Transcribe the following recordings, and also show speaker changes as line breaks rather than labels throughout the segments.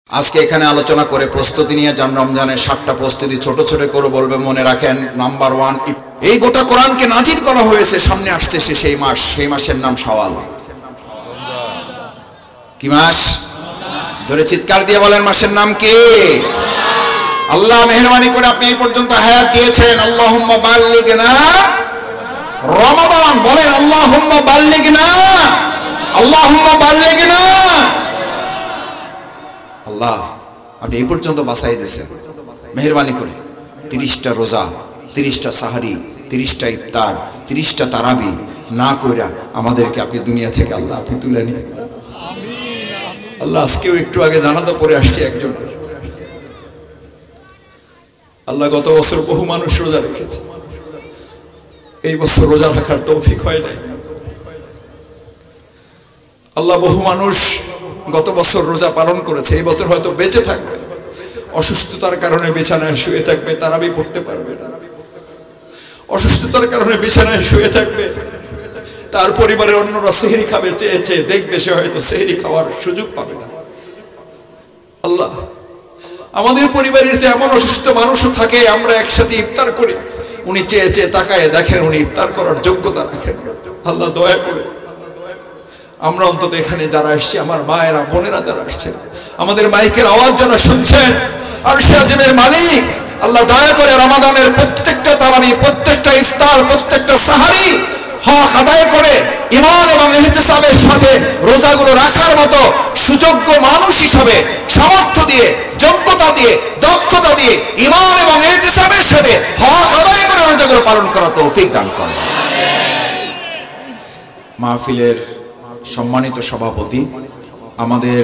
আজকে এখানে আলোচনা করে প্রস্তুতি নিয়ে যান রমজানের 7টা প্রস্তুতি ছোট ছোট করে বলবে, মনে রাখেন। নাম্বার 1, এই গোটা কোরআনকে নাজিল করা হয়েছে, সামনে আসছে সেই মাস, সেই মাসের নাম শাওয়াল। কি মাস? জোরে চিৎকার দিয়ে বলেন, মাসের নাম কি? আল্লাহ মেহেরবানি করে আপনি এই পর্যন্ত হায়াত দিয়েছেন। আল্লাহুম্মা বাল্লিগনা রমাদান, বলেন আল্লাহুম্মা বাল্লিগনা, আল্লাহুম্মা বাল্লিগনা। আল্লাহ আপনি এই পর্যন্ত বাঁচাই দিয়েছেন, মেহেরবানি করে 30টা রোজা, 30টা সাহারি, 30টা ইফতার, 30টা তারাবি না কইরা আমাদেরকে আপনি দুনিয়া থেকে আল্লাহ আপনি তুলে নিয়ে আল্লাহ। আজকেও একটু আগে জানাজা পড়ে আসছে একজন, আল্লাহ গত বছর বহু মানুষ রোজা রেখেছে, এই বছর রোজা রাখার তৌফিক হয় নাই। আল্লাহ বহু মানুষ গত বছর রোজা পালন করেছে, এই বছর হয়তো বেঁচে থাকবে, অসুস্থতার কারণে বিছানায় শুয়ে থাকবে, তারাবি পড়তে পারবে না। অসুস্থতার কারণে বিছানায় শুয়ে থাকবে, তার পরিবারের অন্যরা সেহরি খাবে চেয়ে চেয়ে, দেখবে সে হয়তো সেহরি খাওয়ার সুযোগ পাবে না। আল্লাহ আমাদের পরিবারের যে এমন অসুস্থ মানুষও থাকে, আমরা একসাথে ইফতার করি, উনি চেয়ে চেয়ে তাকায় দেখেন উনি ইফতার করার যোগ্যতা রাখেন। আল্লাহ দয়া করে আমরা অন্তত এখানে যারা আসছি, আমার মায়েরা বোনেরা যারা আসছেন, আমাদের মাইকের আওয়াজ যারা শুনছেন, আরশে আজিমের মালিক আল্লাহ দয়া করে রমাদানের প্রত্যেকটা তারাবি, প্রত্যেকটা ইফতার, প্রত্যেকটা সাহারি হক আদায় করে ঈমান এবং ইহতিসাবের সাথে রোজাগুলো রাখার মতো সুযোগ্য মানুষ হিসাবে সামর্থ্য দিয়ে, যোগ্যতা দিয়ে, দক্ষতা দিয়ে ঈমান এবং ইহতিসাবের সাথে হক আদায় করে রোজাগুলো পালন করার তৌফিক দান করে। মাহফিলের সম্মানিত সভাপতি, আমাদের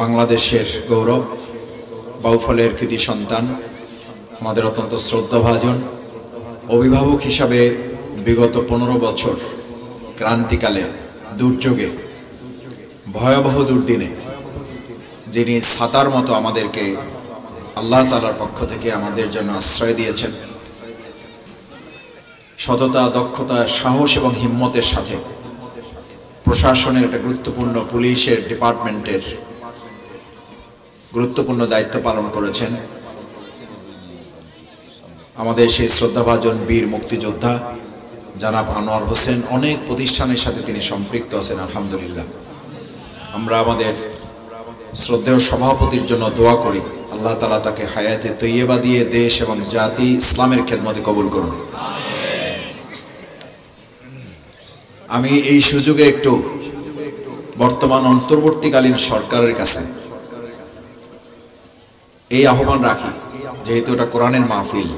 বাংলাদেশের গৌরব, বাউফলের কৃতি সন্তান, আমাদের অত্যন্ত শ্রদ্ধাভাজন অভিভাবক হিসাবে বিগত 15 বছর ক্রান্তিকালে, দুর্যোগে, ভয়াবহ দুর্দিনে যিনি ছাতার মতো আমাদেরকে আল্লাহ তাআলার পক্ষ থেকে আমাদের জন্য আশ্রয় দিয়েছেন, সততা, দক্ষতা, সাহস এবং হিম্মতের সাথে প্রশাসনের একটা গুরুত্বপূর্ণ, পুলিশের ডিপার্টমেন্টের গুরুত্বপূর্ণ দায়িত্ব পালন করেছেন আমাদের সেই শ্রদ্ধাভাজন বীর মুক্তিযোদ্ধা জনাব আনোয়ার হোসেন। অনেক প্রতিষ্ঠানের সাথে তিনি সম্পৃক্ত আছেন, আলহামদুলিল্লাহ। আমরা আমাদের শ্রদ্ধেয় সভাপতির জন্য দোয়া করি, আল্লাহ তাআলা তাকে হায়াতে তৈয়বা দিয়ে দেশ এবং জাতি ইসলামের খেদমতে কবুল করুন। আমি এই সুযোগে একটু বর্তমান অন্তর্বর্তীকালীন সরকারের কাছে এই আহ্বান রাখি, যেহেতু এটা কোরআনের মাহফিল,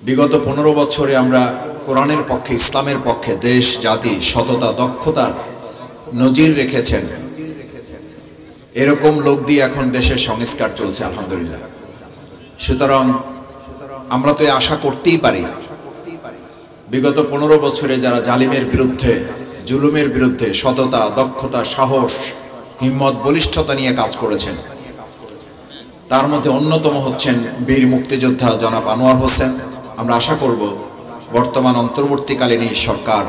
বিগত 15 বছরে আমরা কোরআনের পক্ষে, ইসলামের পক্ষে দেশ জাতি সততা, দক্ষতার নজির রেখেছেন। এরকম লোক দিয়ে এখন দেশের সংস্কার চলছে, আলহামদুলিল্লাহ। সুতরাং আমরা তো আশা করতেই পারি, বিগত 15 বছরে যারা জালিমের বিরুদ্ধে, জুলুমের বিরুদ্ধে সততা, দক্ষতা, সাহস, হিম্মত, বলিষ্ঠতা নিয়ে কাজ করেছেন, তার মধ্যে অন্যতম হচ্ছেন বীর মুক্তিযোদ্ধা জনাব আনোয়ার হোসেন। আমরা আশা করব বর্তমান অন্তর্বর্তীকালীন এই সরকার,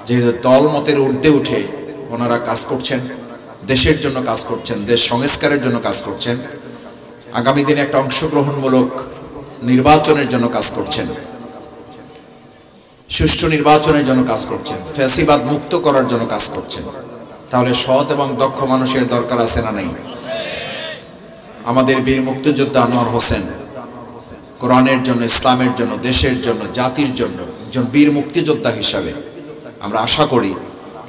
যেহেতু দলমতের ঊর্ধ্বে উঠে ওনারা কাজ করছেন, দেশের জন্য কাজ করছেন, দেশ সংস্কারের জন্য কাজ করছেন, আগামী দিনে একটা অংশগ্রহণমূলক নির্বাচনের জন্য কাজ করছেন, সুষ্ঠু নির্বাচনের জন্য কাজ করছেন, ফ্যাসিবাদ মুক্ত করার জন্য কাজ করছেন, তাহলে সৎ এবং দক্ষ মানুষের দরকার আছে না নেই? আমাদের বীর মুক্তিযোদ্ধা আনোয়ার হোসেন কোরআনের জন্য, ইসলামের জন্য, দেশের জন্য, জাতির জন্য একজন বীর মুক্তিযোদ্ধা হিসাবে আমরা আশা করি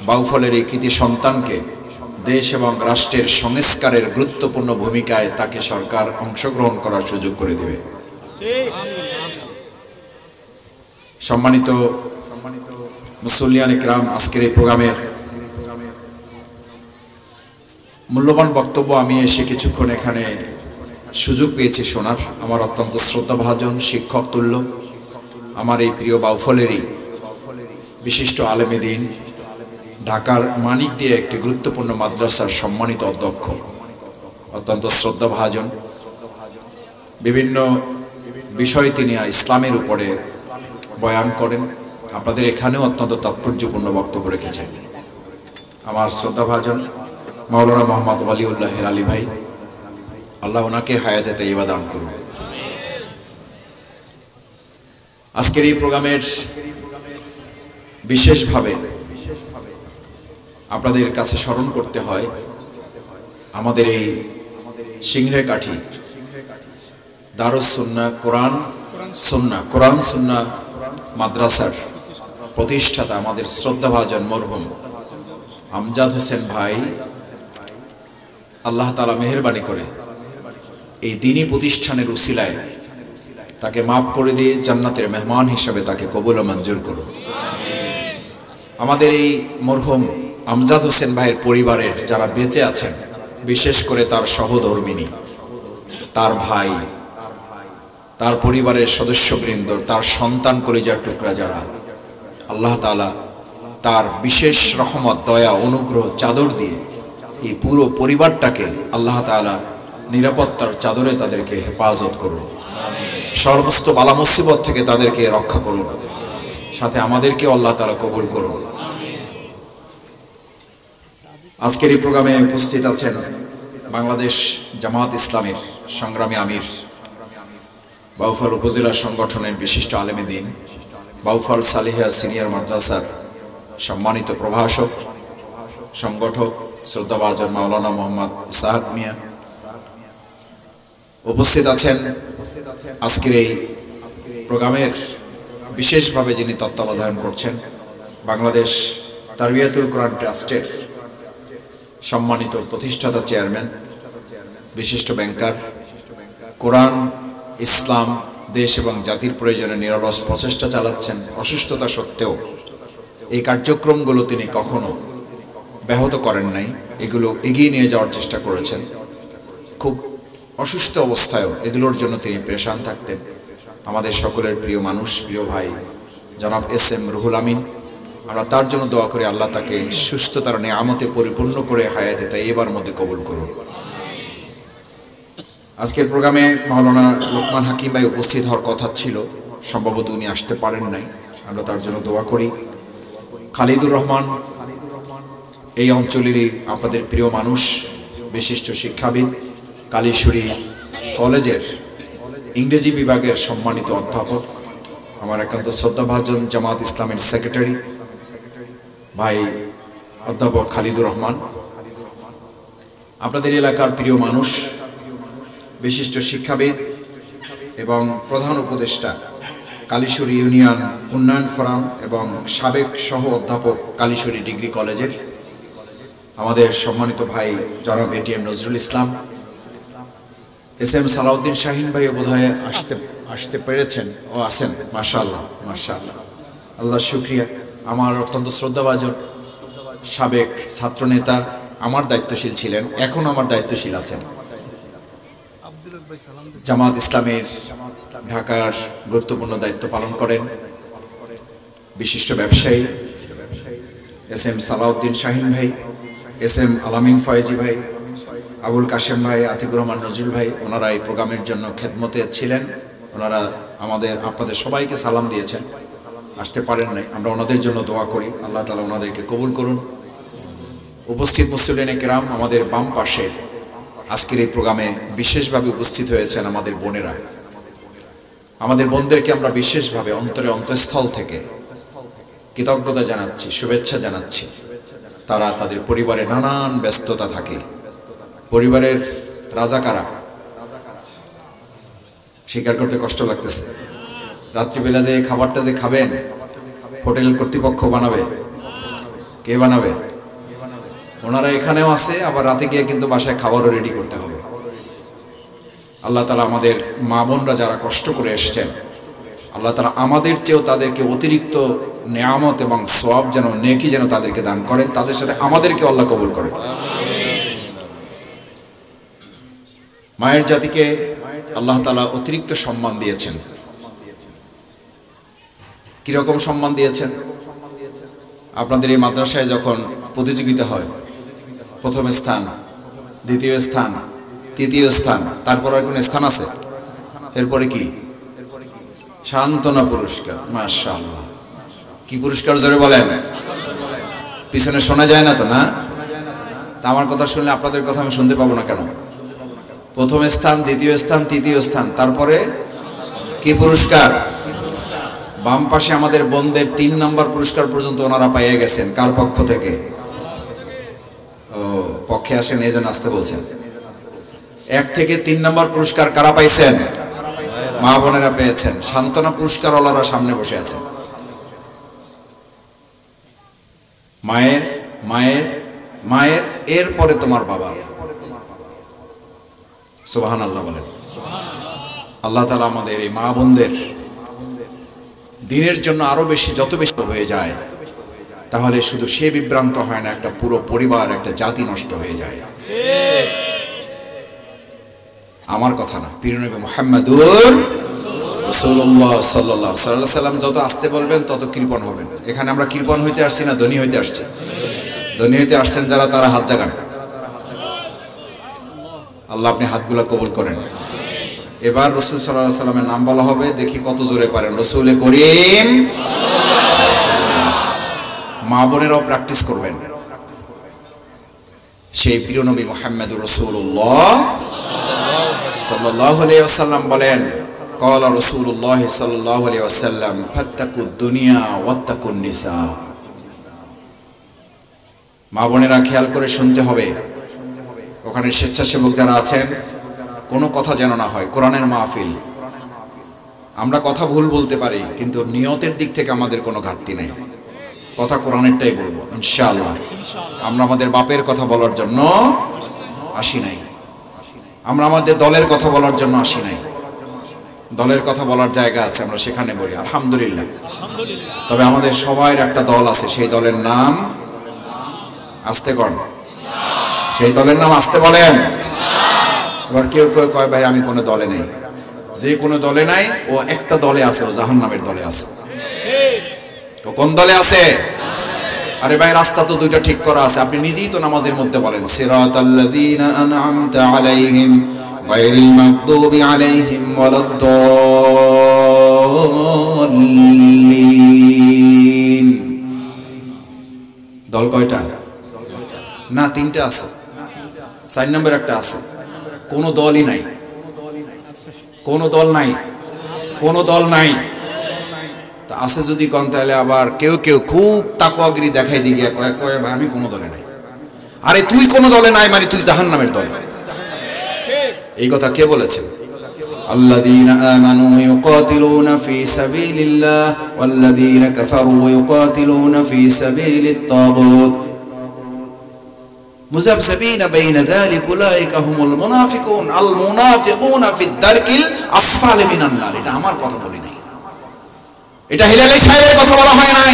বাউফলের এই কৃতি সন্তানকে দেশ এবং রাষ্ট্রের সংস্কারের গুরুত্বপূর্ণ ভূমিকায় তাকে সরকার অংশগ্রহণ করার সুযোগ করে দেবে। সম্মানিত মুসল্লিয়ান ইকরাম, আজকের এই প্রোগ্রামের মূল্যবান বক্তব্য আমি এসে কিছুক্ষণ এখানে সুযোগ পেয়েছি শোনার। আমার অত্যন্ত শ্রদ্ধাভাজন শিক্ষক তুল্য, আমার এই প্রিয় বাউফলেরই বিশিষ্ট আলেমে দ্বীন, ঢাকার মানিক দিয়ে একটি গুরুত্বপূর্ণ মাদ্রাসার সম্মানিত অধ্যক্ষ, অত্যন্ত শ্রদ্ধাভাজন, বিভিন্ন বিষয় তিনি ইসলামের উপরে বয়ান করেন। আপনাদের এখানেও অত্যন্ত তাৎপর্যপূর্ণ বক্তব্য রেখেছেন। আমার শ্রদ্ধাভাজন মাওলানা মোহাম্মদ ওয়ালিউল্লাহ আলী ভাই, আল্লাহ ওনাকে হায়াতে তাইয়্যিবা দান করুন। আজকের এই প্রোগ্রামের বিশেষভাবে আপনাদের কাছে স্মরণ করতে হয় আমাদের এই সিংড়েকাঠি দারুস সুন্নাহ কোরআন সুন্নাহ মাদ্রাসার প্রতিষ্ঠাতা আমাদের শ্রদ্ধাভাজন মরহুম আমজাদ হোসেন ভাই, আল্লাহ তাআলা মেহেরবানি করে এই দ্বীনি প্রতিষ্ঠানের উসিলায় তাকে মাফ করে দিয়ে জান্নাতের মেহমান হিসাবে তাকে কবুল ও মঞ্জুর করুন। আমাদের এই মরহুম আমজাদ হোসেন ভাইয়ের পরিবারের যারা বেঁচে আছেন, বিশেষ করে তার সহধর্মিনী, তার ভাই, তার পরিবারের সদস্যবৃন্দ, তার সন্তান কলিজার টুকরা যারা, আল্লাহ তাআলা তার বিশেষ রহমত, দয়া, অনুগ্রহ চাদর দিয়ে এই পুরো পরিবারটাকে আল্লাহ তাআলা নিরাপত্তার চাদরে তাদেরকে হেফাজত করুন, সমস্ত বালা মুসিবত থেকে তাদেরকে রক্ষা করুন, সাথে আমাদেরকে আল্লাহ তাআলা কবুল করুন। আজকের এই প্রোগ্রামে উপস্থিত আছেন বাংলাদেশ জামাত ইসলামের সংগ্রামী আমির, বাউফল উপজেলা সংগঠনের বিশিষ্ট আলেমে দ্বীন, বাউফল সালেহিয়া সিনিয়র মাদ্রাসার সম্মানিত প্রভাষক, সংগঠক শ্রদ্ধাভাজন মাওলানা মোহাম্মদ ইসহাক মিয়া। উপস্থিত আছেন আজকের এই প্রোগ্রামের বিশেষভাবে যিনি তত্ত্বাবধান করছেন বাংলাদেশ তারবিয়াতুল কোরআন ট্রাস্টের সম্মানিত প্রতিষ্ঠাতা চেয়ারম্যান, বিশিষ্ট ব্যাংকার, কোরআন, ইসলাম, দেশ এবং জাতির প্রয়োজনে নিরলস প্রচেষ্টা চালাচ্ছেন। অসুস্থতা সত্ত্বেও এই কার্যক্রমগুলো তিনি কখনো ব্যাহত করেন নাই, এগুলো এগিয়ে নিয়ে যাওয়ার চেষ্টা করেছেন। খুব অসুস্থ অবস্থায়ও এগুলোর জন্য তিনি পেরেশান থাকতেন। আমাদের সকলের প্রিয় মানুষ, প্রিয় ভাই জনাব এস.এম. রুহুল আমিন, আমরা তার জন্য দোয়া করি আল্লাহ তাকে সুস্থতার নিয়ামতে পরিপূর্ণ করে হায়াতে তাইয়্যিবার মধ্যে কবুল করুন। আজকের প্রোগ্রামে মাওলানা লোকমান হাকিম ভাই উপস্থিত হওয়ার কথা ছিল, সম্ভবত উনি আসতে পারেন নাই, আমরা তার জন্য দোয়া করি। খালিদুর রহমান এই অঞ্চলেরই আপনাদের প্রিয় মানুষ, বিশিষ্ট শিক্ষাবিদ, কালীশ্বরী কলেজের ইংরেজি বিভাগের সম্মানিত অধ্যাপক, আমার একান্ত শ্রদ্ধাভাজন জামাত ইসলামের সেক্রেটারি ভাই অধ্যাপক খালিদুর রহমান, আপনাদের এলাকার প্রিয় মানুষ, বিশিষ্ট শিক্ষাবিদ এবং প্রধান উপদেষ্টা কালীশ্বরী ইউনিয়ন উন্নয়ন ফোরাম এবং সাবেক সহ অধ্যাপক কালীশ্বরী ডিগ্রি কলেজের আমাদের সম্মানিত ভাই জনাব এটিএম নজরুল ইসলাম, এস.এম. সালাউদ্দিন শাহিন ভাইও বোধহয় আসতে পেরেছেন, ও আছেন, মাশাআল্লাহ মাশাআল্লাহ, আল্লাহ শুকরিয়া। আমার অত্যন্ত শ্রদ্ধাভাজন সাবেক ছাত্রনেতা, আমার দায়িত্বশীল ছিলেন, এখনও আমার দায়িত্বশীল আছেন, জামাত ইসলামের ঢাকার গুরুত্বপূর্ণ দায়িত্ব পালন করেন, বিশিষ্ট ব্যবসায়ী এস.এম. সালাউদ্দিন শাহিন ভাই, এস.এম. আলামিন ফয়েজি ভাই, আবুল কাশেম ভাই, আতিকুর রহমান নজরুল ভাই, ওনারা এই প্রোগ্রামের জন্য খেদমতে ছিলেন। ওনারা আপনাদের সবাইকে সালাম দিয়েছেন, আসতে পারেন নাই, আমরা ওনাদের জন্য দোয়া করি, আল্লাহ তাআলা ওনাদেরকে কবুল করুন। উপস্থিত মুসলিম কিরাম, আমাদের বাম পাশে আজকের এই প্রোগ্রামে বিশেষভাবে উপস্থিত হয়েছেন আমাদের বোনেরা। আমাদের বোনদেরকে আমরা বিশেষভাবে অন্তঃস্থল থেকে কৃতজ্ঞতা জানাচ্ছি, শুভেচ্ছা জানাচ্ছি। তারা তাদের পরিবারে নানান ব্যস্ততা থাকে, পরিবারের রাজাকারা স্বীকার করতে কষ্ট লাগতেছে। রাত্রিবেলা যে খাবারটা যে খাবেন, হোটেল কর্তৃপক্ষ বানাবে, কে বানাবে? ওনারা এখানেও আছে, আবার রাতে গিয়ে কিন্তু বাসায় খাবারও রেডি করতে হবে। আল্লাহ তাআলা আমাদের মা বোনরা যারা কষ্ট করে এসছেন, আল্লাহ তাআলা আমাদের চেয়েও তাদেরকে অতিরিক্ত নেয়ামত এবং সওয়াব যেন, নেকি যেন তাদেরকে দান করেন, তাদের সাথে আমাদেরকে আল্লাহ কবুল করেন। মায়ের জাতিকে আল্লাহ তাআলা অতিরিক্ত সম্মান দিয়েছেন। কিরকম সম্মান দিয়েছেন? আপনাদের এই মাদ্রাসায় যখন প্রতিযোগিতা হয়, প্রথম স্থান, দ্বিতীয় স্থান, তৃতীয় স্থান, তারপর আর কোনো স্থান আছে? এরপরে কি? সান্ত্বনা পুরস্কার। মাশাআল্লাহ, কি পুরস্কার জোরে বলেন? পিছনে শোনা যায় না তো? না, তা আমার কথা শুনলে আপনাদের কথা আমি শুনতে পাবো না কেন? প্রথম স্থান, দ্বিতীয় স্থান, তৃতীয় স্থান, তারপরে কি পুরস্কার? বাম পাশে আমাদের বোনদের 3 নম্বর পুরস্কার পর্যন্ত ওনারা পেয়ে গেছেন। কার পক্ষ থেকে? ও পক্ষে আসেন, এই জন্য আসতে বলছেন। 1 থেকে 3 নম্বর পুরস্কার কারা পাইছেন? মা বোনেরা পেয়েছেন। সান্ত্বনা পুরস্কার ওনারা সামনে বসে আছেন। মায়ের মায়ের মায়ের এরপরে তোমার বাবা। সুবহানাল্লাহ বলেন। আল্লাহ তাআলা আমাদের এই মা বোনদের দিনের জন্য আরো বেশি, যত বেশি হয়ে যায় তাহলে শুধু সে বিভ্রান্ত হয় না, একটা পুরো পরিবার, একটা জাতি নষ্ট হয়ে যায়। আমার কথা না, প্রিয়নবী মুহাম্মদুর রাসূলুল্লাহ সাল্লাল্লাহু আলাইহি ওয়াসাল্লাম যত আসতে বলবেন তত কৃপণ হবেন। এখানে আমরা কৃপণ হইতে আসছি না, ধনী হইতে আসছি। ধনী হইতে আসছেন যারা, তারা হাত জাগান। আল্লাহ আপনি হাতগুলো কবুল করেন। এবার রাসূল সাল্লাল্লাহু আলাইহি ওয়াসাল্লামের নাম বলা হবে, দেখি কত জোরে পারেন। রাসূলে করিম। মা বোনেরাও প্র্যাকটিস করবেন। সেই প্রিয় নবী মুহাম্মদুর রাসূলুল্লাহ সাল্লাল্লাহু আলাইহি ওয়াসাল্লাম বলেন, ক্বালা রাসূলুল্লাহ সাল্লাল্লাহু আলাইহি ওয়াসাল্লাম, ফাত্তাকুদ দুনিয়া ওয়াত্তাকুন নিসা। মা বোনেরা খেয়াল করে শুনতে হবে। ওখানে স্বেচ্ছাসেবক যারা আছেন, কোনো কথা যেন না হয়। কোরআনের মাহফিল, আমরা কথা ভুল বলতে পারি, কিন্তু নিয়তের দিক থেকে আমাদের কোনো ঘাটতি নেই। কথা কোরআনেরটাই বলবো ইনশাআল্লাহ। আমরা আমাদের বাপের কথা বলার জন্য আসি নাই, আমরা আমাদের দলের কথা বলার জন্য আসি নাই। দলের কথা বলার জায়গা আছে, আমরা সেখানে বলি আলহামদুলিল্লাহ। তবে আমাদের সবার একটা দল আছে, সেই দলের নাম আস্তে কর, সেই দলের নাম আস্তে বলেন। এবার কেউ কেউ কয়, ভাই আমি কোনো দলে নেই। যে কোনো দলে নাই, ও একটা দলে আছে, ও জাহান্নামের দলে আছে। ও কোন দলে আছে? আরে ভাই, রাস্তা তো দুইটা ঠিক করা আছে। আপনি নিজেই তো নামাজের মধ্যে বলেন, সিরাতাল্লাযীনা আন'আমতা আলাইহিম গায়রিল মাগদুবি আলাইহিম ওয়ালাদ-দাল্লিন। দল কয়টা? না, 3টা আছে। 4 নম্বর একটা আছে। কোন দলই নাই, কোন দল নাই, কোন দল নাই। তা আছে যদি কোন, তাহলে আবার কেউ কেউ খুব তাকওয়াগিরি দেখাই দিয়ে কয় কয় ভাই আমি কোন দলে নাই। আরে তুই কোন দলে নাই মানে তুই জাহান্নামের দলে। এই কথা কে বলেছেন? আল্লাযীনা আমানু ইউকাতিলুনা ফি সাবিলিল্লাহ ওয়াল্লাযীনা কাফারু ইউকাতিলুনা ফি সাবিলিত তাগুত মুযাবযাবিনা বাইনা যালিকা উলাইকা হুমুল মুনাফিকুন আল মুনাফিকুনা ফিদ দারকিল আসফালি মিনান নার। এটা আমার কথা বলি নাই, এটা হিলালি সাহেবের কথা বলা হয় নাই,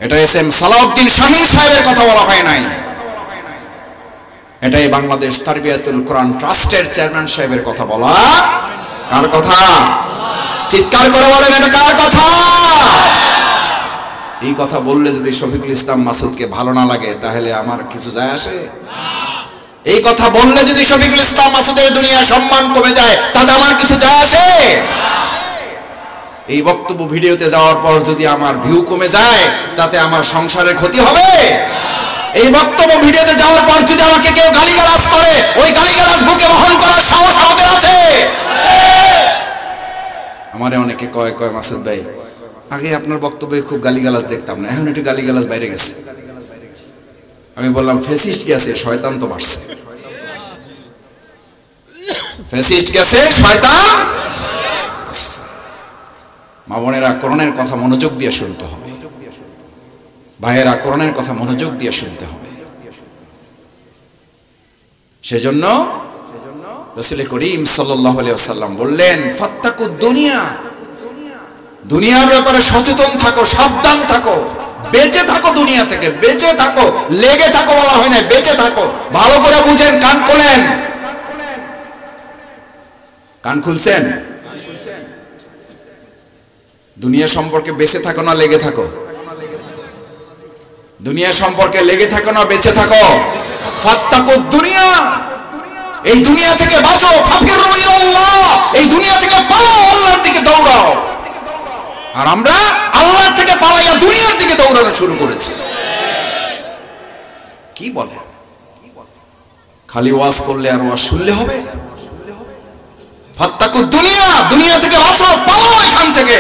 এটা এসএম সালাউদ্দিন শাহীন সাহেবের কথা বলা হয় নাই, এটাই বাংলাদেশ তারবিয়াতুল কোরআন ট্রাস্টের চেয়ারম্যান সাহেবের কথা বলা। কার কথা? চিৎকার করে বলেন, এটা কার কথা? এই কথা বললে যদি শফিকুল ইসলাম মাসুদকে ভালো না লাগে, তাহলে আমার কিছু যায় আসে? এই কথা বললে যদি শফিকুল ইসলাম মাসুদের দুনিয়া সম্মান কমে যায়, তাতে আমার কিছু যায় আসে? এই বক্তব্য ভিডিওতে যাওয়ার পর যদি আমার ভিউ কমে যায়, তাতে আমার সংসারের ক্ষতি হবে? এই বক্তব্য ভিডিওতে যাওয়ার পর যদি আমাকে কেউ গালিগালাজ করে, ওই গালিগালাজ বুকে বহন করার সাহস আমাদের আছে? আমারে অনেকে কয় কয় মাসুদ ভাই, আগে আপনার বক্তব্যে খুব গালিগালাজ দেখতাম না, এখন একটু গালিগালাজ বাইরে গেছে। আমি বললাম, ফ্যাসিস্ট গেছে, শয়তান তো বাড়ছে। ফ্যাসিস্ট গেছে, শয়তান বাড়ছে। মা বোনেরা, কোরআনের কথা মনোযোগ দিয়ে শুনতে হবে। ভাইয়েরা, কোরআনের কথা মনোযোগ দিয়ে শুনতে হবে। সেজন্য রাসূল করিম সাল্লাল্লাহু আলাইহি ওয়াসাল্লাম বললেন, ফাত্তাকুদ দুনিয়া, দুনিয়ার ব্যাপারে সচেতন থাকো, সাবধান থাকো, বেঁচে থাকো, দুনিয়া থেকে বেঁচে থাকো। লেগে থাকো বলা হয় না, বেঁচে থাকো। ভালো করে বুঝেন, কান খোলেন। কান খুলছেন? দুনিয়া সম্পর্কে বেঁচে থাকো না লেগে থাকো? দুনিয়া সম্পর্কে লেগে থাকো না বেঁচে থাকো? ফাত্তাকুদ দুনিয়া, এই দুনিয়া থেকে বাঁচো। ফাফিরু ইলাল্লাহ, এই দুনিয়া থেকে পালাও, আল্লাহর দিকে দৌড়াও। আর আমরা আল্লাহর থেকে পালাইয়া দুনিয়ার দিকে দৌড়ানো শুরু করেছি। কি বলে? খালি ওয়াজ করলে আর ওয়াজ শুনলে হবে? ফাত্তাকুদ দুনিয়া, দুনিয়া থেকে বাঁচো, পালাও এখান থেকে।